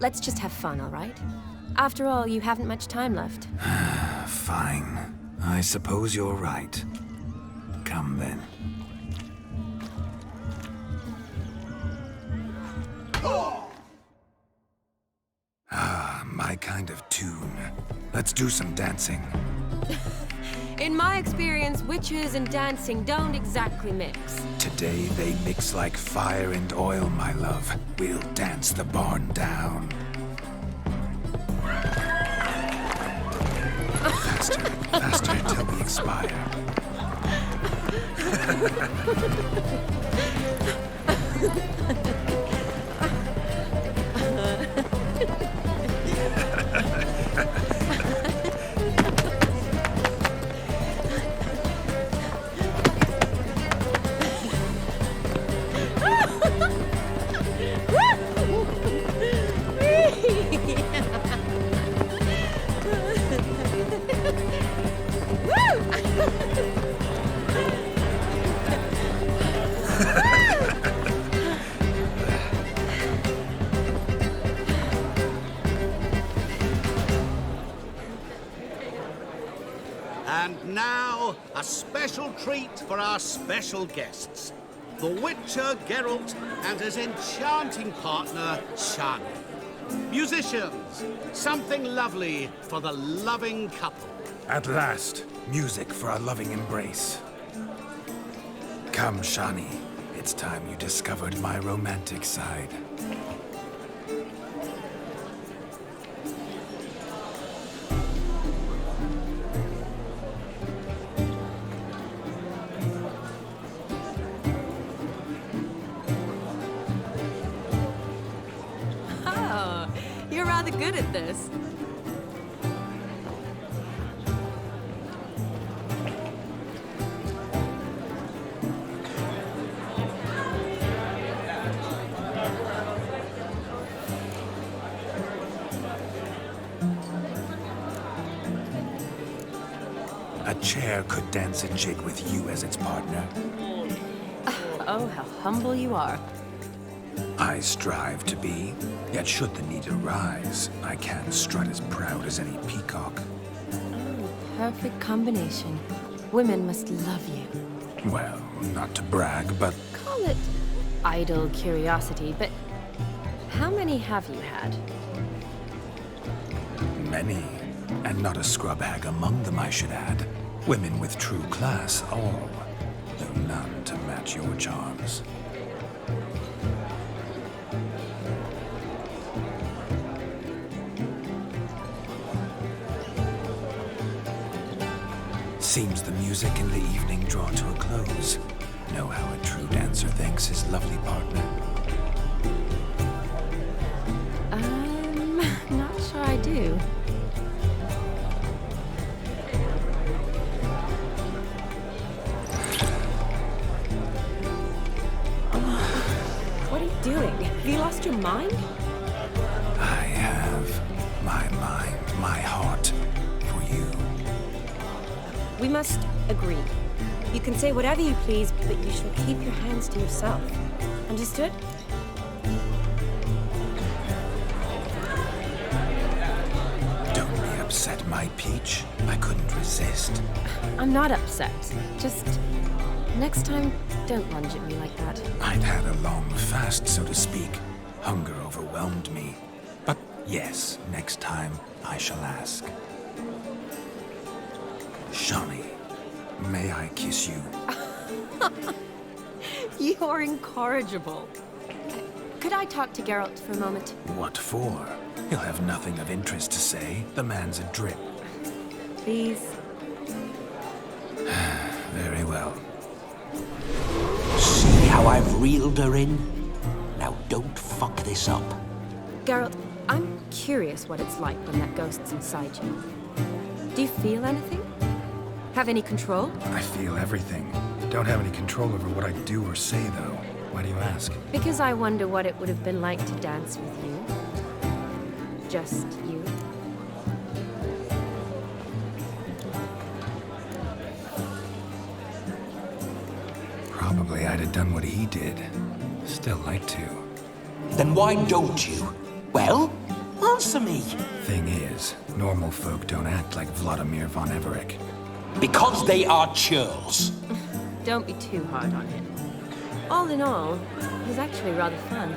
Let's just have fun, all right? After all, you haven't much time left. Fine. I suppose you're right. Come then. Ah, my kind of tune. Let's do some dancing. In my experience, witches and dancing don't exactly mix. Today they mix like fire and oil, my love. We'll dance the barn down. Faster, faster till we expire. Now, a special treat for our special guests. The Witcher Geralt and his enchanting partner, Shani. Musicians, something lovely for the loving couple. At last, music for our loving embrace. Come, Shani. It's time you discovered my romantic side. Oh, you're rather good at this. A chair could dance a jig with you as its partner. Oh, how humble you are. I strive to be, yet should the need arise, I can strut as proud as any peacock. Perfect combination. Women must love you. Well, not to brag, but Call it idle curiosity, but how many have you had? many. And not a scrub hag among them, I should add. Women with true class, all. Though none to match your charms. Seems the music in the evening draw to a close. Know how a true dancer thanks his lovely partner. Not sure I do. What are you doing? Have you lost your mind? I have my mind, my heart for you. We must agree. You can say whatever you please, but you shall keep your hands to yourself. Understood? Don't be upset, my peach. I couldn't resist. I'm not upset. Just next time, don't lunge at me like that. I'd had a long fast, so to speak. Hunger overwhelmed me. But yes, next time I shall ask. Shani, may I kiss you? You're incorrigible. Could I talk to Geralt for a moment? What for? He'll have nothing of interest to say. The man's adrip. Please? Very well. See how I've reeled her in? Now don't fuck this up. Geralt, I'm curious what it's like when that ghost's inside you. Do you feel anything? Have any control? I feel everything. Don't have any control over what I do or say, though. Why do you ask? Because I wonder what it would have been like to dance with you. Just you. Probably I'd have done what he did. Still like to. Then why don't you? Well, answer me. Thing is, normal folk don't act like Vladimir von Everec. Because they are churls. Don't be too hard on him. All in all, it was actually rather fun.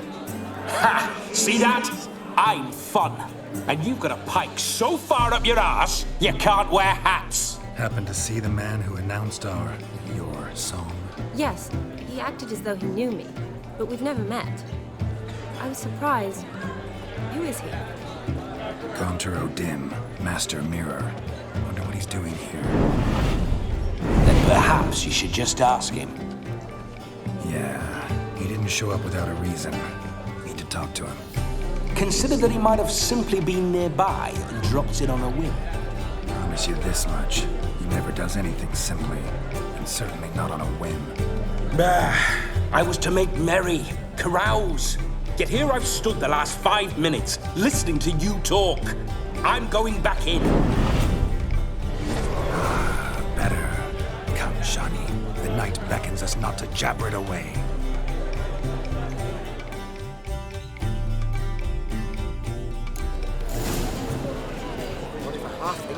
Ha! See that? I'm fun. And you've got a pike so far up your ass, you can't wear hats. Happened to see the man who announced your song? Yes, he acted as though he knew me, but we've never met. I was surprised. Who is he? Gaunter O'Dim, Master Mirror. Wonder what he's doing here. Then perhaps you should just ask him. Yeah, he didn't show up without a reason. Need to talk to him. Consider that he might have simply been nearby and dropped in on a whim. Promise you this much. He never does anything simply, and certainly not on a whim. Bah! I was to make merry, carouse. Yet here I've stood the last 5 minutes, listening to you talk. I'm going back in. Better. Come, Shani. The night beckons us not to jabber it away.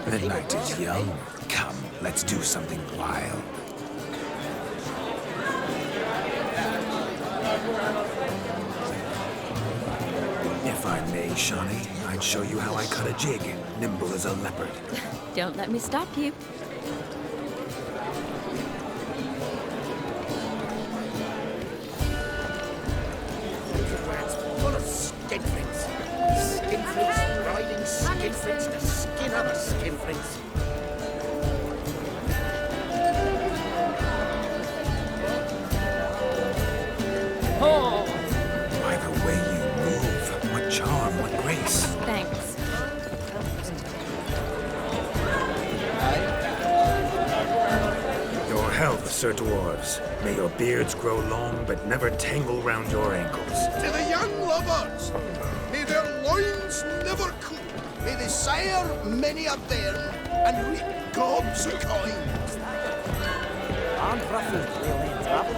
The night is young. Come, Let's do something wild. If I may, Shawnee, I'd show you how I cut a jig, nimble as a leopard. Don't let me stop you. Full of skinflints. Skinflints riding skinflints to skin other skinflints. Oh! By the way you move, what charm, what grace. Thanks. Your health, Sir Dwarves. May your beards grow long, but never tangle round your ankles. To the young lovers, may their loins never cool. May they sire many a bairn and reap gobs of coins. I'm ruffled, Leoline Travel.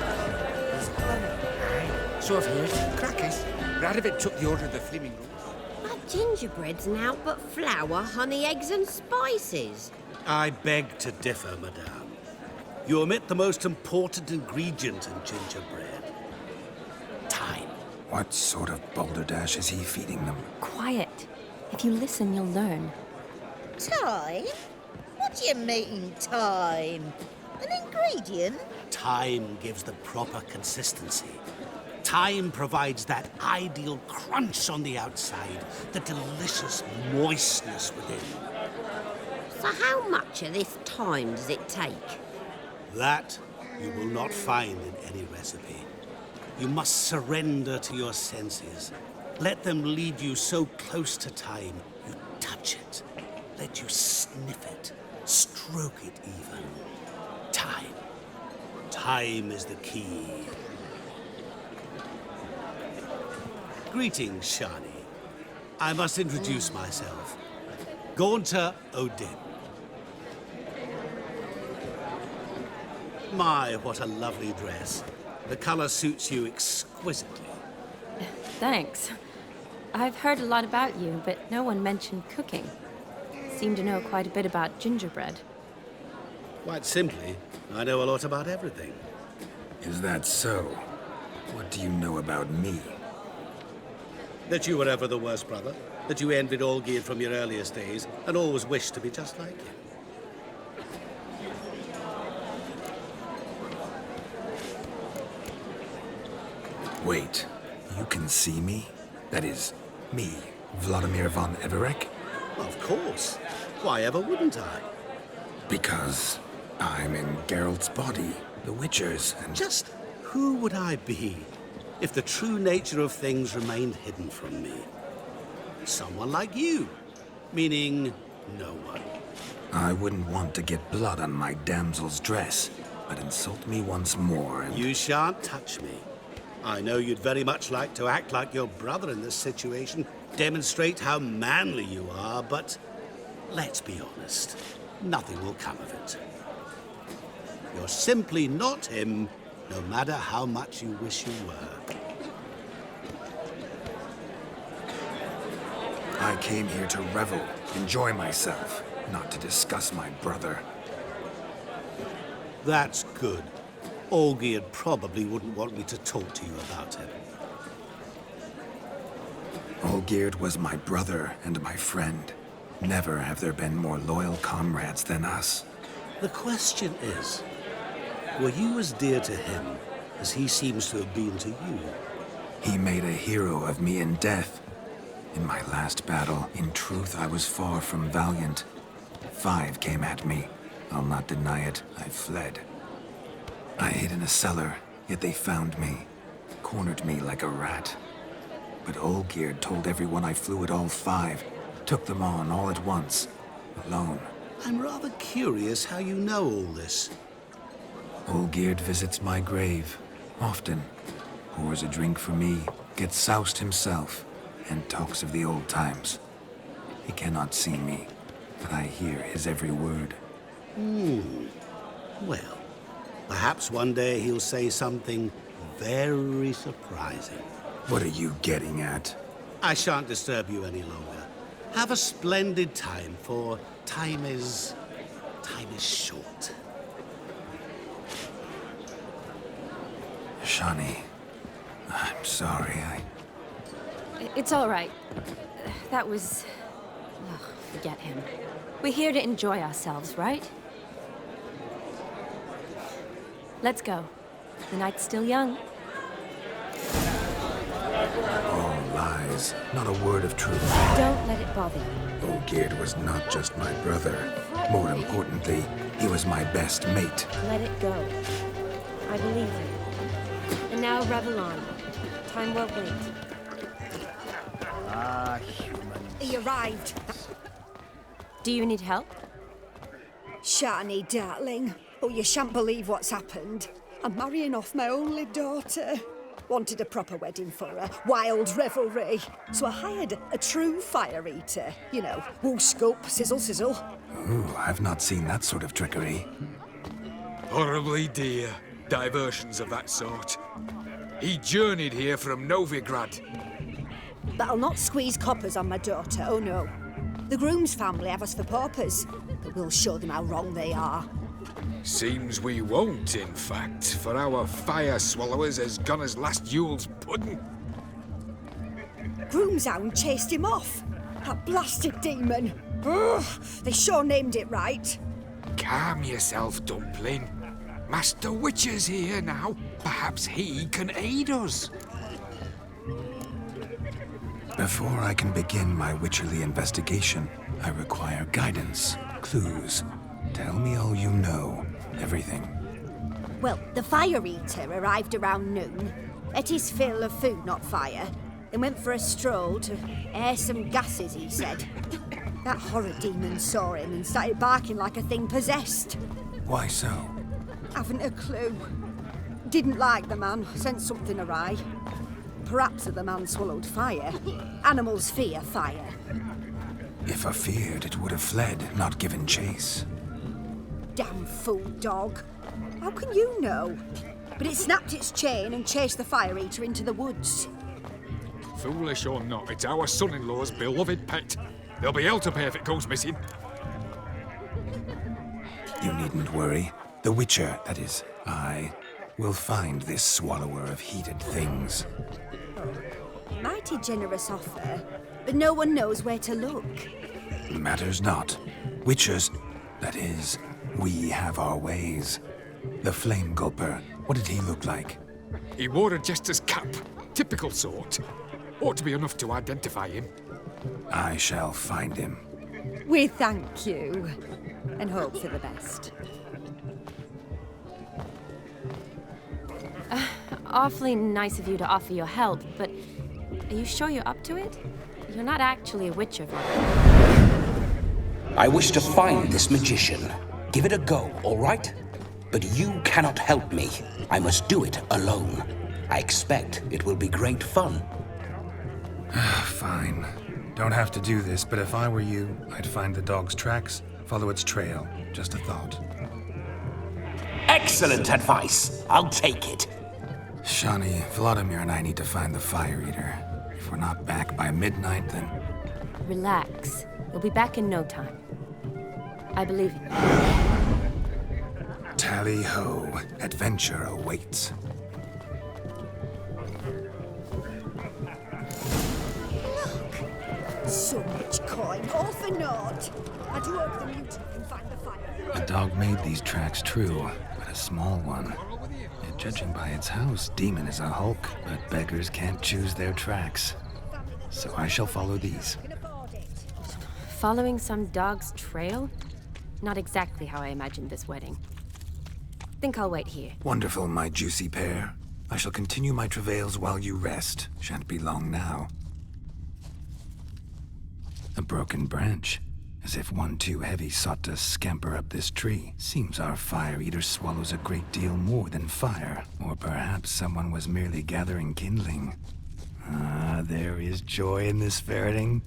So I've heard. Crackers, Radovid took the order of the Flaming Rose. Our gingerbread's now but flour, honey, eggs and spices. I beg to differ, madame. You omit the most important ingredient in gingerbread. Time. What sort of balderdash is he feeding them? Quiet. If you listen, you'll learn. Time? What do you mean, time? An ingredient? Time gives the proper consistency. Time provides that ideal crunch on the outside, the delicious moistness within. So how much of this time does it take? That you will not find in any recipe. You must surrender to your senses. Let them lead you so close to time, you touch it. Let you sniff it, stroke it even. Time. Time is the key. Greetings, Shani. I must introduce myself. Gaunter Odin. My, what a lovely dress. The color suits you exquisitely. Thanks. I've heard a lot about you, but no one mentioned cooking. Seem to know quite a bit about gingerbread. Quite simply, I know a lot about everything. Is that so? What do you know about me? That you were ever the worst brother, that you envied Olgierd from your earliest days, and always wished to be just like him. Wait, you can see me? That is, me, Vladimir von Everec? Of course. Why ever wouldn't I? Because I'm in Geralt's body, the Witcher's, and... Just who would I be if the true nature of things remained hidden from me? Someone like you. Meaning, no one. I wouldn't want to get blood on my damsel's dress, but insult me once more and... You shan't touch me. I know you'd very much like to act like your brother in this situation, demonstrate how manly you are, but let's be honest, nothing will come of it. You're simply not him, no matter how much you wish you were. I came here to revel, enjoy myself, not to discuss my brother. That's good. Olgierd probably wouldn't want me to talk to you about him. Olgierd was my brother and my friend. Never have there been more loyal comrades than us. The question is, were you as dear to him as he seems to have been to you? He made a hero of me in death. In my last battle, in truth, I was far from valiant. 5 came at me. I'll not deny it, I fled. I hid in a cellar, yet they found me. Cornered me like a rat. But Olgierd told everyone I flew at all 5. Took them on all at once. Alone. I'm rather curious how you know all this. Olgierd visits my grave. Often. Pours a drink for me. Gets soused himself. And talks of the old times. He cannot see me. But I hear his every word. Well, perhaps one day he'll say something very surprising. What are you getting at? I shan't disturb you any longer. Have a splendid time, for time is time is short. Shani, I'm sorry, It's all right. That was... Ugh, forget him. We're here to enjoy ourselves, right? Let's go. The night's still young. All lies, not a word of truth. Don't let it bother you. Olgierd was not just my brother. More importantly, he was my best mate. Let it go. I believe you. And now revel on. Time won't wait. Ah, humans. He arrived. Do you need help? Shani, darling. Oh, you shan't believe what's happened. I'm marrying off my only daughter. Wanted a proper wedding for her. Wild revelry. So I hired a true fire eater. You know, woo scoop, sizzle sizzle. Ooh, I've not seen that sort of trickery. Horribly dear diversions of that sort. He journeyed here from Novigrad. But I'll not squeeze coppers on my daughter, oh no. The groom's family have us for paupers, but we'll show them how wrong they are. Seems we won't, in fact, for our fire swallowers has gone as last Yule's pudding. Groom's hound chased him off. That blasted demon. Ugh, they sure named it right. Calm yourself, Dumpling. Master Witcher's here now. Perhaps he can aid us. Before I can begin my witcherly investigation, I require guidance, clues. Tell me all you know. Everything. Well, the fire eater arrived around noon, ate his fill of food, not fire, then went for a stroll to air some gases, he said. That horror demon saw him and started barking like a thing possessed. Why so? Haven't a clue. Didn't like the man, sent something awry. Perhaps the man swallowed fire. Animals fear fire. If I feared, it would have fled, not given chase. Damn fool dog. How can you know? But it snapped its chain and chased the fire eater into the woods. Foolish or not, it's our son-in-law's beloved pet. There'll be hell to pay if it goes missing. You needn't worry. The Witcher, that is, I, will find this swallower of heated things. Mighty generous offer, but no one knows where to look. Matters not. Witchers, that is, we have our ways. The Flame Gulper, what did he look like? He wore a jester's cap. Typical sort. Ought to be enough to identify him. I shall find him. We thank you, and hope for the best. Awfully nice of you to offer your help, but are you sure you're up to it? You're not actually a witcher, I wish to find this magician. Give it a go, all right? But you cannot help me. I must do it alone. I expect it will be great fun. Fine. Don't have to do this, but if I were you, I'd find the dog's tracks, follow its trail. Just a thought. Excellent advice. I'll take it. Shani, Vladimir and I need to find the Fire Eater. If we're not back by midnight, then... Relax. We'll be back in no time. I believe in you. Tally-ho. Adventure awaits. So much coin, all for naught. I do hope the mutant can find the fire. The dog made these tracks true, but a small one. And judging by its house, Demon is a hulk, but beggars can't choose their tracks. So I shall follow these. Following some dog's trail? Not exactly how I imagined this wedding. Think I'll wait here. Wonderful, my juicy pair. I shall continue my travails while you rest. Shan't be long now. A broken branch. As if one too heavy sought to scamper up this tree. Seems our Fire Eater swallows a great deal more than fire. Or perhaps someone was merely gathering kindling. Ah, there is joy in this ferreting.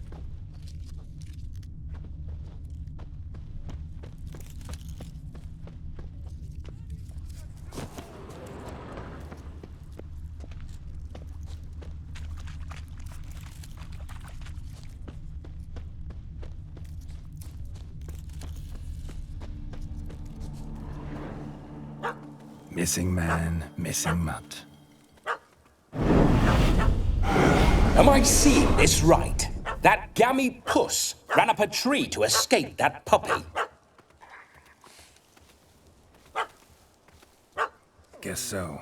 Missing man, missing mutt. Am I seeing this right? That gammy puss ran up a tree to escape that puppy. Guess so.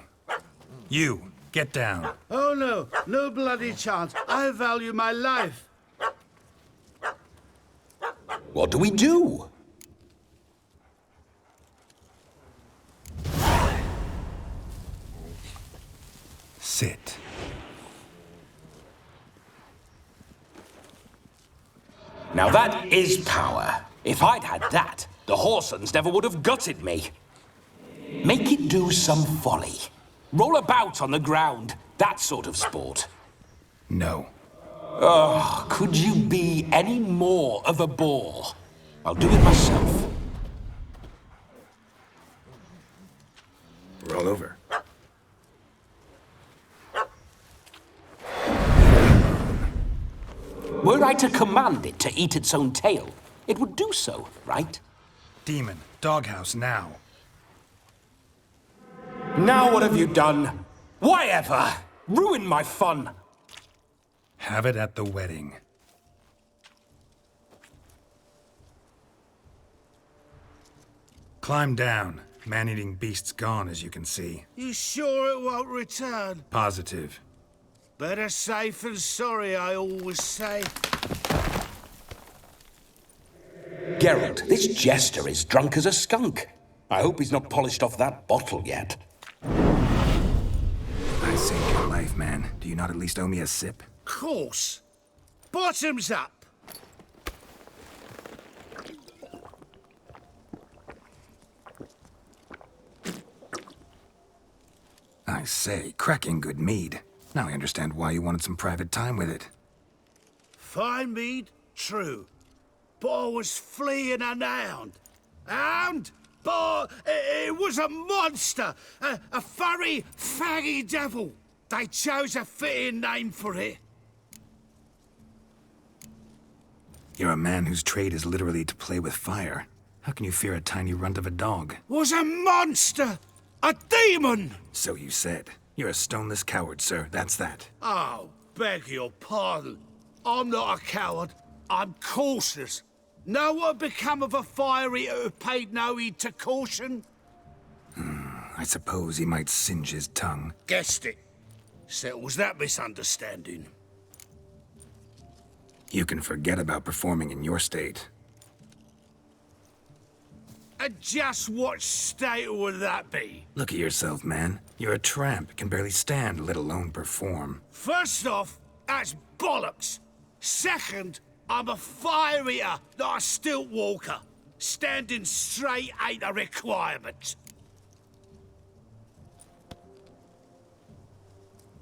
You, get down. Oh no, no bloody chance. I value my life. What do we do? Sit. Now that is power. If I'd had that, the Horsons never would have gutted me. Make it do some folly. Roll about on the ground. That sort of sport. No. Oh, could you be any more of a bore? I'll do it myself. Roll over. Were I to command it to eat its own tail, it would do so, right? Demon, doghouse now. Now what have you done? Why ever? Ruin my fun. Have it at the wedding. Climb down. Man-eating beast's gone, as you can see. You sure it won't return? Positive. Better safe than sorry, I always say. Geralt, this jester is drunk as a skunk. I hope he's not polished off that bottle yet. I saved your life, man. Do you not at least owe me a sip? Course. Bottoms up. I say, cracking good mead. Now I understand why you wanted some private time with it. Fine mead, true. But I was fleeing an hound. Hound? But it was a monster. A furry, faggy devil. They chose a fitting name for it. You're a man whose trade is literally to play with fire. How can you fear a tiny runt of a dog? Was a monster. A demon. So you said. You're a stoneless coward, sir. That's that. Oh, beg your pardon. I'm not a coward. I'm cautious. Know what become of a fire eater who paid no heed to caution? I suppose he might singe his tongue. Guessed it. Settles that misunderstanding. You can forget about performing in your state. And just what state would that be? Look at yourself, man. You're a tramp, can barely stand, let alone perform. First off, that's bollocks. Second, I'm a fire eater, not a stilt walker. Standing straight ain't a requirement.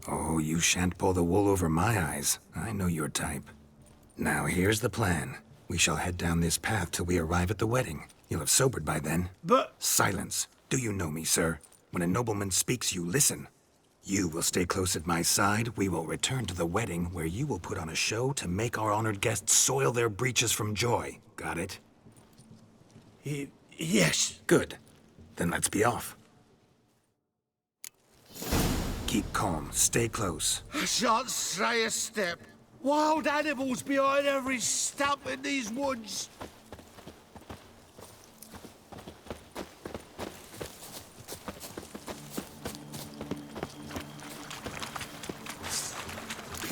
Oh, you shan't pull the wool over my eyes. I know your type. Now, here's the plan. We shall head down this path till we arrive at the wedding. You'll have sobered by then. But... Silence. Do you know me, sir? When a nobleman speaks, you listen. You will stay close at my side. We will return to the wedding, where you will put on a show to make our honored guests soil their breeches from joy. Got it? Yes. Good. Then let's be off. Keep calm. Stay close. I shan't stray a step. Wild animals behind every stump in these woods.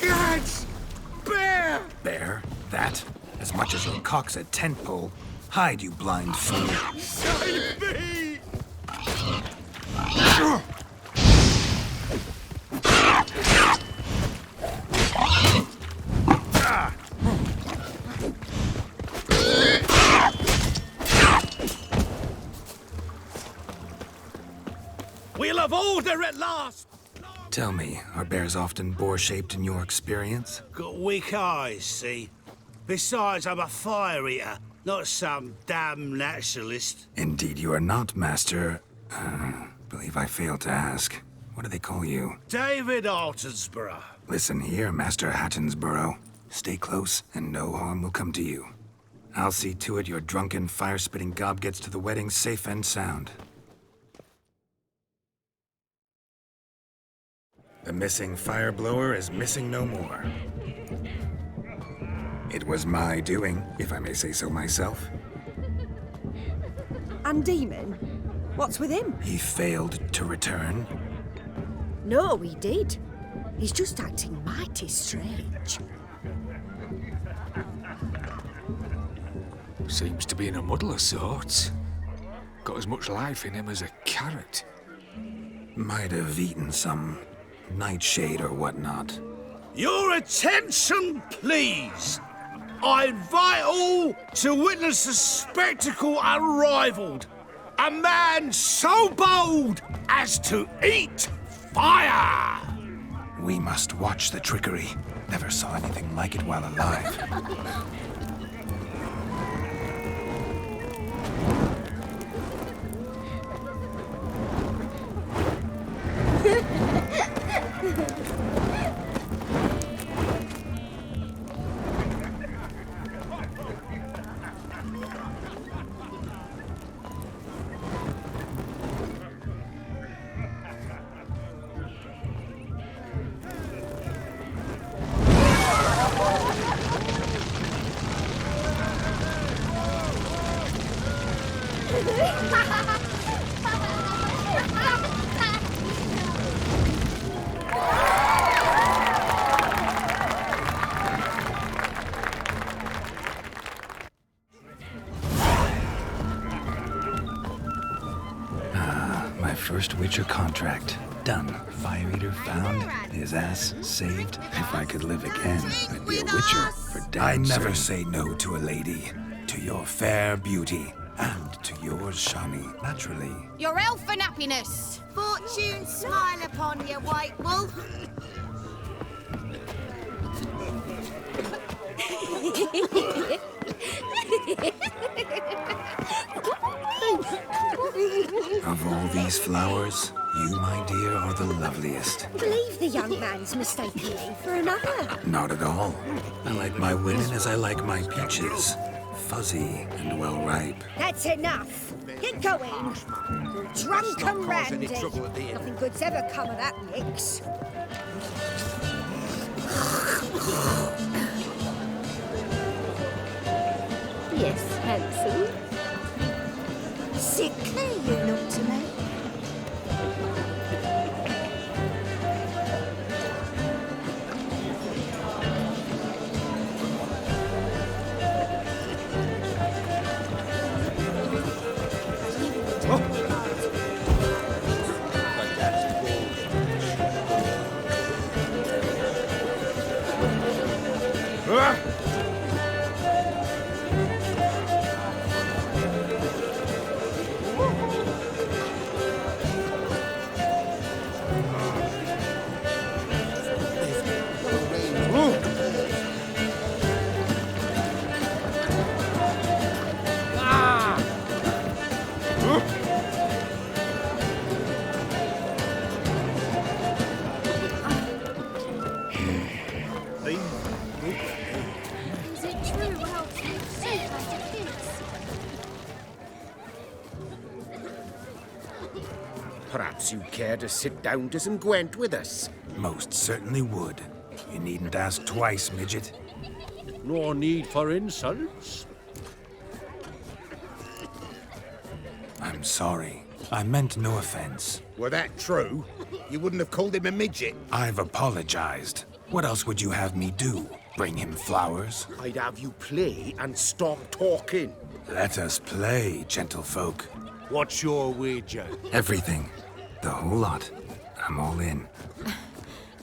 Cats! Bear! Bear? That? As much as your cock's a tent pole. Hide, you blind fool. Save me! We'll have order at last! Tell me, are bears often boar-shaped in your experience? Got weak eyes, see? Besides, I'm a fire eater, not some damn naturalist. Indeed you are not, Master... believe I failed to ask. What do they call you? David Altonsborough. Listen here, Master Hattonsborough. Stay close, and no harm will come to you. I'll see to it your drunken, fire-spitting gob gets to the wedding safe and sound. The missing fire blower is missing no more. It was my doing, if I may say so myself. And Demon? What's with him? He failed to return. No, he did. He's just acting mighty strange. Seems to be in a muddle of sorts. Got as much life in him as a carrot. Might have eaten some nightshade or whatnot. Your attention, please. I invite all to witness a spectacle unrivaled. A man so bold as to eat fire! We must watch the trickery. Never saw anything like it while alive. My first Witcher contract. Done. Fire Eater found. His ass saved. If I could live again, I'd be a Witcher for damn I never say no to a lady. To your fair beauty. And to yours, Shani, naturally. Your elfin happiness. Fortune smile upon you, White Wolf. Of all these flowers, you, my dear, are the loveliest. Believe the young man's mistaken me for another. Not at all. I like my women as I like my peaches. Fuzzy and well ripe. That's enough. Get going. Drunken Randy. Nothing good's ever come of that mix. Yes, handsome. Sickly, you look to me. Perhaps you'd care to sit down to some Gwent with us? Most certainly would. You needn't ask twice, midget. No need for insults. I'm sorry. I meant no offense. Were that true, you wouldn't have called him a midget. I've apologized. What else would you have me do? Bring him flowers? I'd have you play and stop talking. Let us play, gentlefolk. What's your wager? Everything. The whole lot. I'm all in.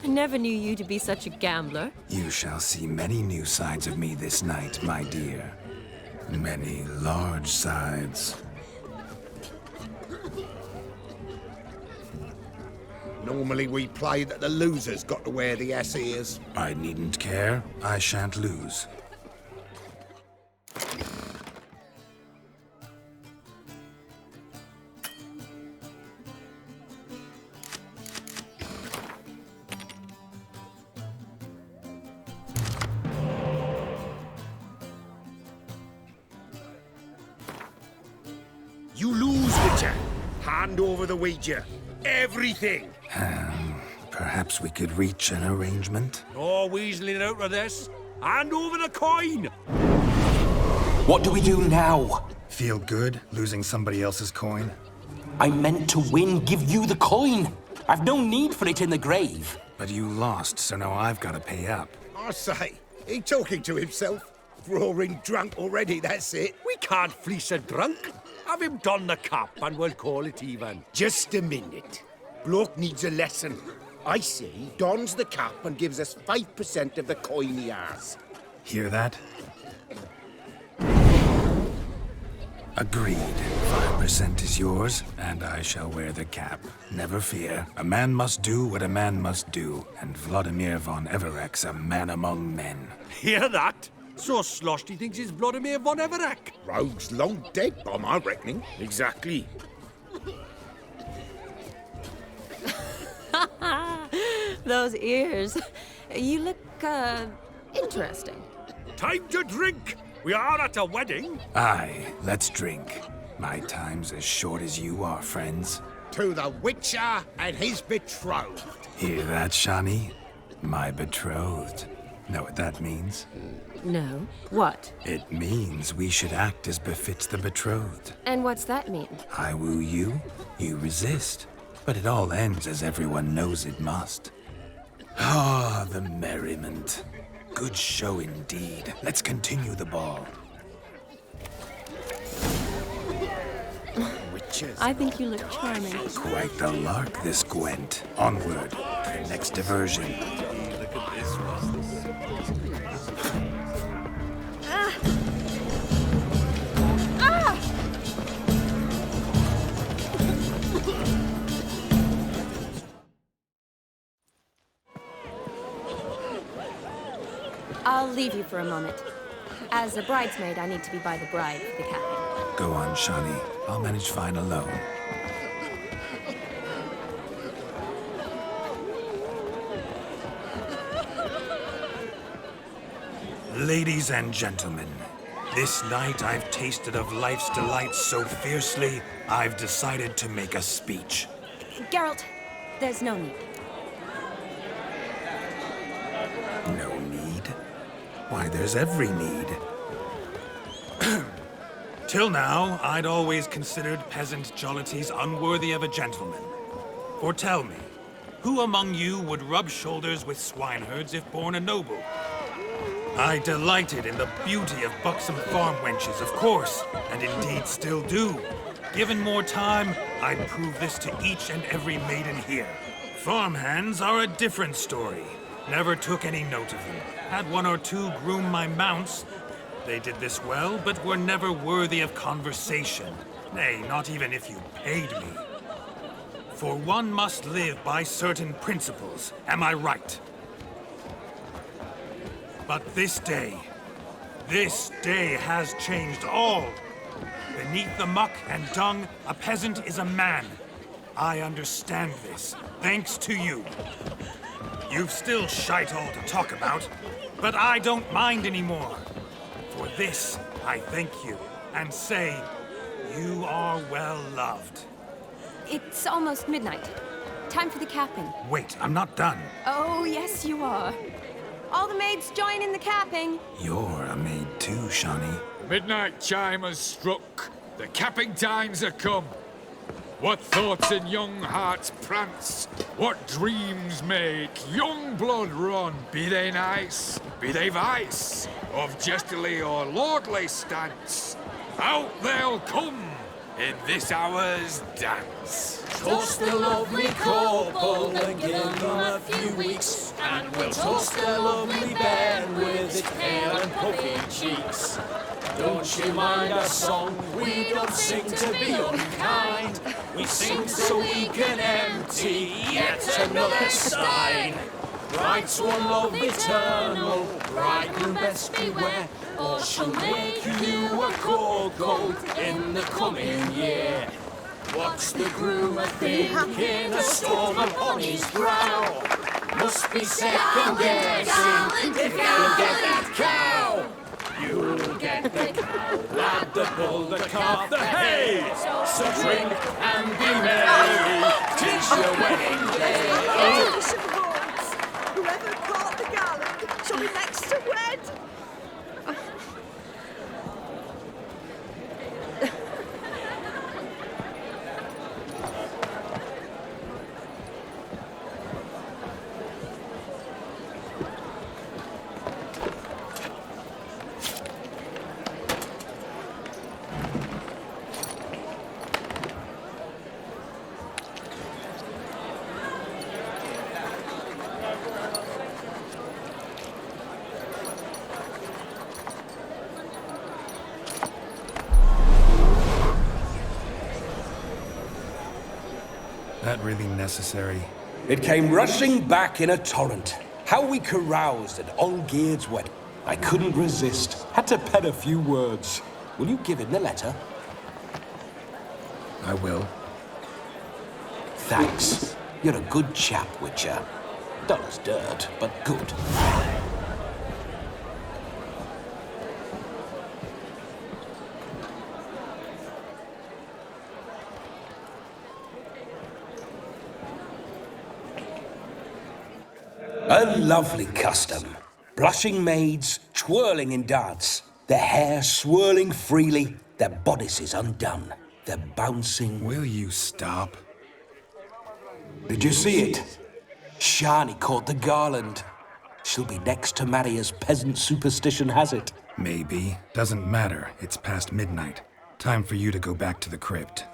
I never knew you to be such a gambler. You shall see many new sides of me this night, my dear. Many large sides. Normally we play that the loser's got to wear the ears. I needn't care. I shan't lose. You lose, Witcher. Hand over the wager. Everything. Perhaps we could reach an arrangement? No weaseling out of this. Hand over the coin! What do we do now? Feel good losing somebody else's coin? I meant to win, give you the coin. I've no need for it in the grave. But you lost, so now I've got to pay up. I say, he talking to himself. Roaring drunk already, that's it. We can't fleece a drunk. Have him don the cap and we'll call it even. Just a minute. Bloke needs a lesson. I say he dons the cap and gives us 5% of the coin he has. Hear that? Agreed. 5% is yours, and I shall wear the cap. Never fear. A man must do what a man must do, and Vladimir von Everek's a man among men. Hear that? So sloshed he thinks he's Vladimir von Everek. Rogue's long dead, by my reckoning. Exactly. Those ears. You look, interesting. Time to drink! We are at a wedding. Aye, let's drink. My time's as short as you are, friends. To the Witcher and his betrothed. Hear that, Shani? My betrothed. Know what that means? No. What? It means we should act as befits the betrothed. And what's that mean? I woo you, you resist. But it all ends as everyone knows it must. Ah, the merriment. Good show indeed. Let's continue the ball. I think you look charming. Quite the lark, this Gwent. Onward. The next diversion. I'll leave you for a moment. As a bridesmaid, I need to be by the bride for the capping. Go on, Shani. I'll manage fine alone. Ladies and gentlemen, this night I've tasted of life's delights so fiercely, I've decided to make a speech. Geralt, there's no need. No need? Why, there's every need. Till now, I'd always considered peasant jollities unworthy of a gentleman. For tell me, who among you would rub shoulders with swineherds if born a noble? I delighted in the beauty of buxom farm wenches, of course, and indeed still do. Given more time, I'd prove this to each and every maiden here. Farmhands are a different story. Never took any note of them. Had one or two groom my mounts. They did this well, but were never worthy of conversation. Nay, not even if you paid me. For one must live by certain principles, am I right? But this day has changed all. Beneath the muck and dung, a peasant is a man. I understand this, thanks to you. You've still shite all to talk about, but I don't mind anymore. For this, I thank you, and say, you are well loved. It's almost midnight. Time for the capping. Wait, I'm not done. Oh, yes, you are. All the maids join in the capping. You're a maid too, Shani. The midnight chime has struck. The capping times are come. What thoughts in young hearts prance? What dreams make young blood run? Be they nice, be they vice, of jestily or lordly stance, out they'll come in this hour's dance. Toast the lovely couple and give them a few weeks, and we'll toast the lovely bed with its pale and puffy cheeks. Don't you mind our song? We don't sing to be unkind. We sing so we can empty yet another stein. Bride's one love eternal, bridegroom best beware, or she'll make you a cold in the coming year. What's the groom a thinking? A storm upon his brow. Must be second guessing if you get that cow. You'll get the cow, lad, the bull, the calf, the hay. So drink and be merry, 'tis your wedding day. really necessary? It came rushing back in a torrent. How we caroused at Olgierd's wedding. I couldn't resist. Had to pen a few words. Will you give him the letter? I will. Thanks. You're a good chap, Witcher. Dull as dirt, but good. A lovely custom. Blushing maids, twirling in dance. Their hair swirling freely, their bodices undone. They're bouncing... Will you stop? Did you see it? Shani caught the garland. She'll be next to marry as peasant superstition has it. Maybe. Doesn't matter. It's past midnight. Time for you to go back to the crypt.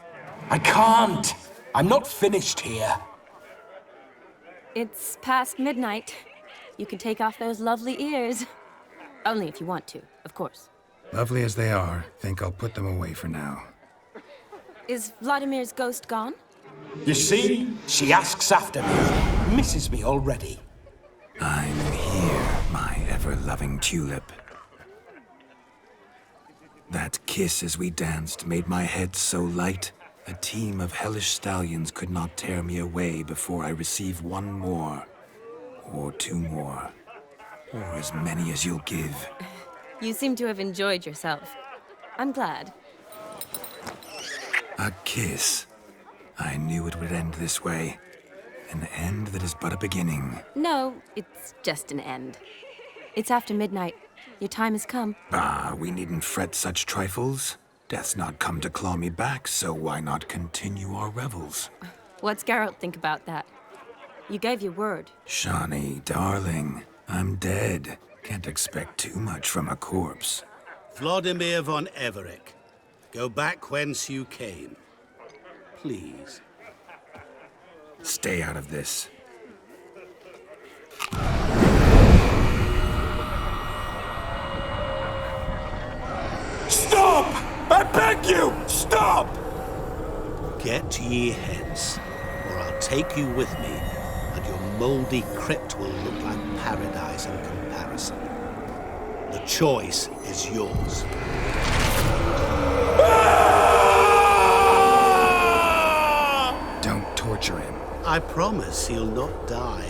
I can't! I'm not finished here. It's past midnight. You can take off those lovely ears. Only if you want to, of course. Lovely as they are, think I'll put them away for now. Is Vladimir's ghost gone? You see? She asks after me. Misses me already. I'm here, my ever-loving tulip. That kiss as we danced made my head so light. A team of hellish stallions could not tear me away before I receive one more. Or two more. Or as many as you'll give. You seem to have enjoyed yourself. I'm glad. A kiss. I knew it would end this way. An end that is but a beginning. No, it's just an end. It's after midnight. Your time has come. Ah, we needn't fret such trifles. Death's not come to claw me back, so why not continue our revels? What's Geralt think about that? You gave your word. Shani, darling, I'm dead. Can't expect too much from a corpse. Vladimir von Everec, go back whence you came. Please. Stay out of this. Stop! I beg you! Stop! Get ye hence, or I'll take you with me, and your mouldy crypt will look like paradise in comparison. The choice is yours. Don't torture him. I promise he'll not die.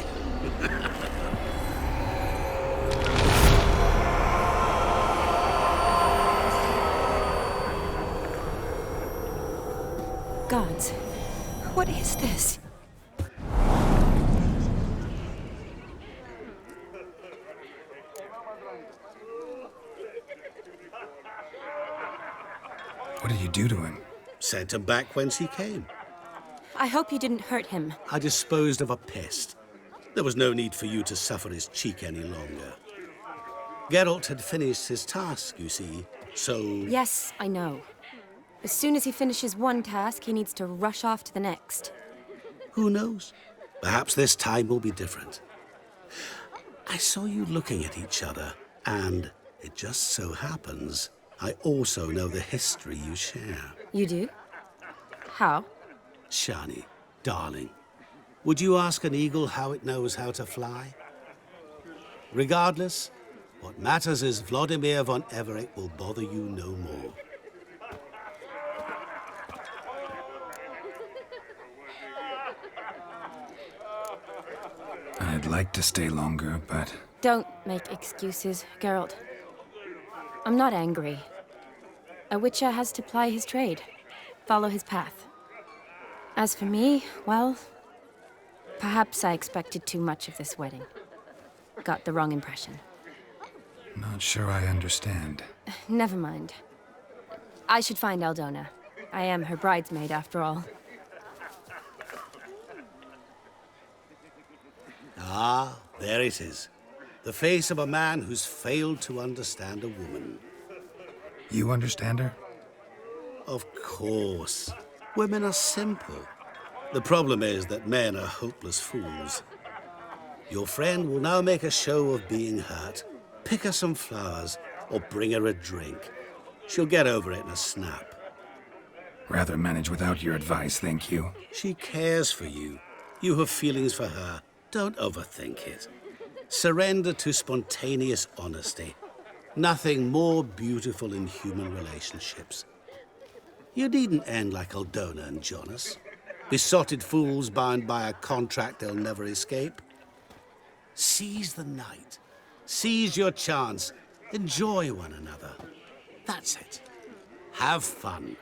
Gods, what is this? What did you do to him? Sent him back whence he came. I hope you didn't hurt him. I disposed of a pest. There was no need for you to suffer his cheek any longer. Geralt had finished his task, you see, so... Yes, I know. As soon as he finishes one task, he needs to rush off to the next. Who knows? Perhaps this time will be different. I saw you looking at each other, and it just so happens I also know the history you share. You do? How? Shani, darling, would you ask an eagle how it knows how to fly? Regardless, what matters is Vladimir von Everec will bother you no more. I'd like to stay longer, but... Don't make excuses, Geralt. I'm not angry. A Witcher has to ply his trade, follow his path. As for me, well, perhaps I expected too much of this wedding. Got the wrong impression. Not sure I understand. Never mind. I should find Aldona. I am her bridesmaid, after all. Ah, there it is. The face of a man who's failed to understand a woman. You understand her? Of course. Women are simple. The problem is that men are hopeless fools. Your friend will now make a show of being hurt, pick her some flowers, or bring her a drink. She'll get over it in a snap. Rather manage without your advice, thank you. She cares for you. You have feelings for her. Don't overthink it. Surrender to spontaneous honesty. Nothing more beautiful in human relationships. You needn't end like Aldona and Jonas. Besotted fools bound by a contract they'll never escape. Seize the night. Seize your chance. Enjoy one another. That's it. Have fun.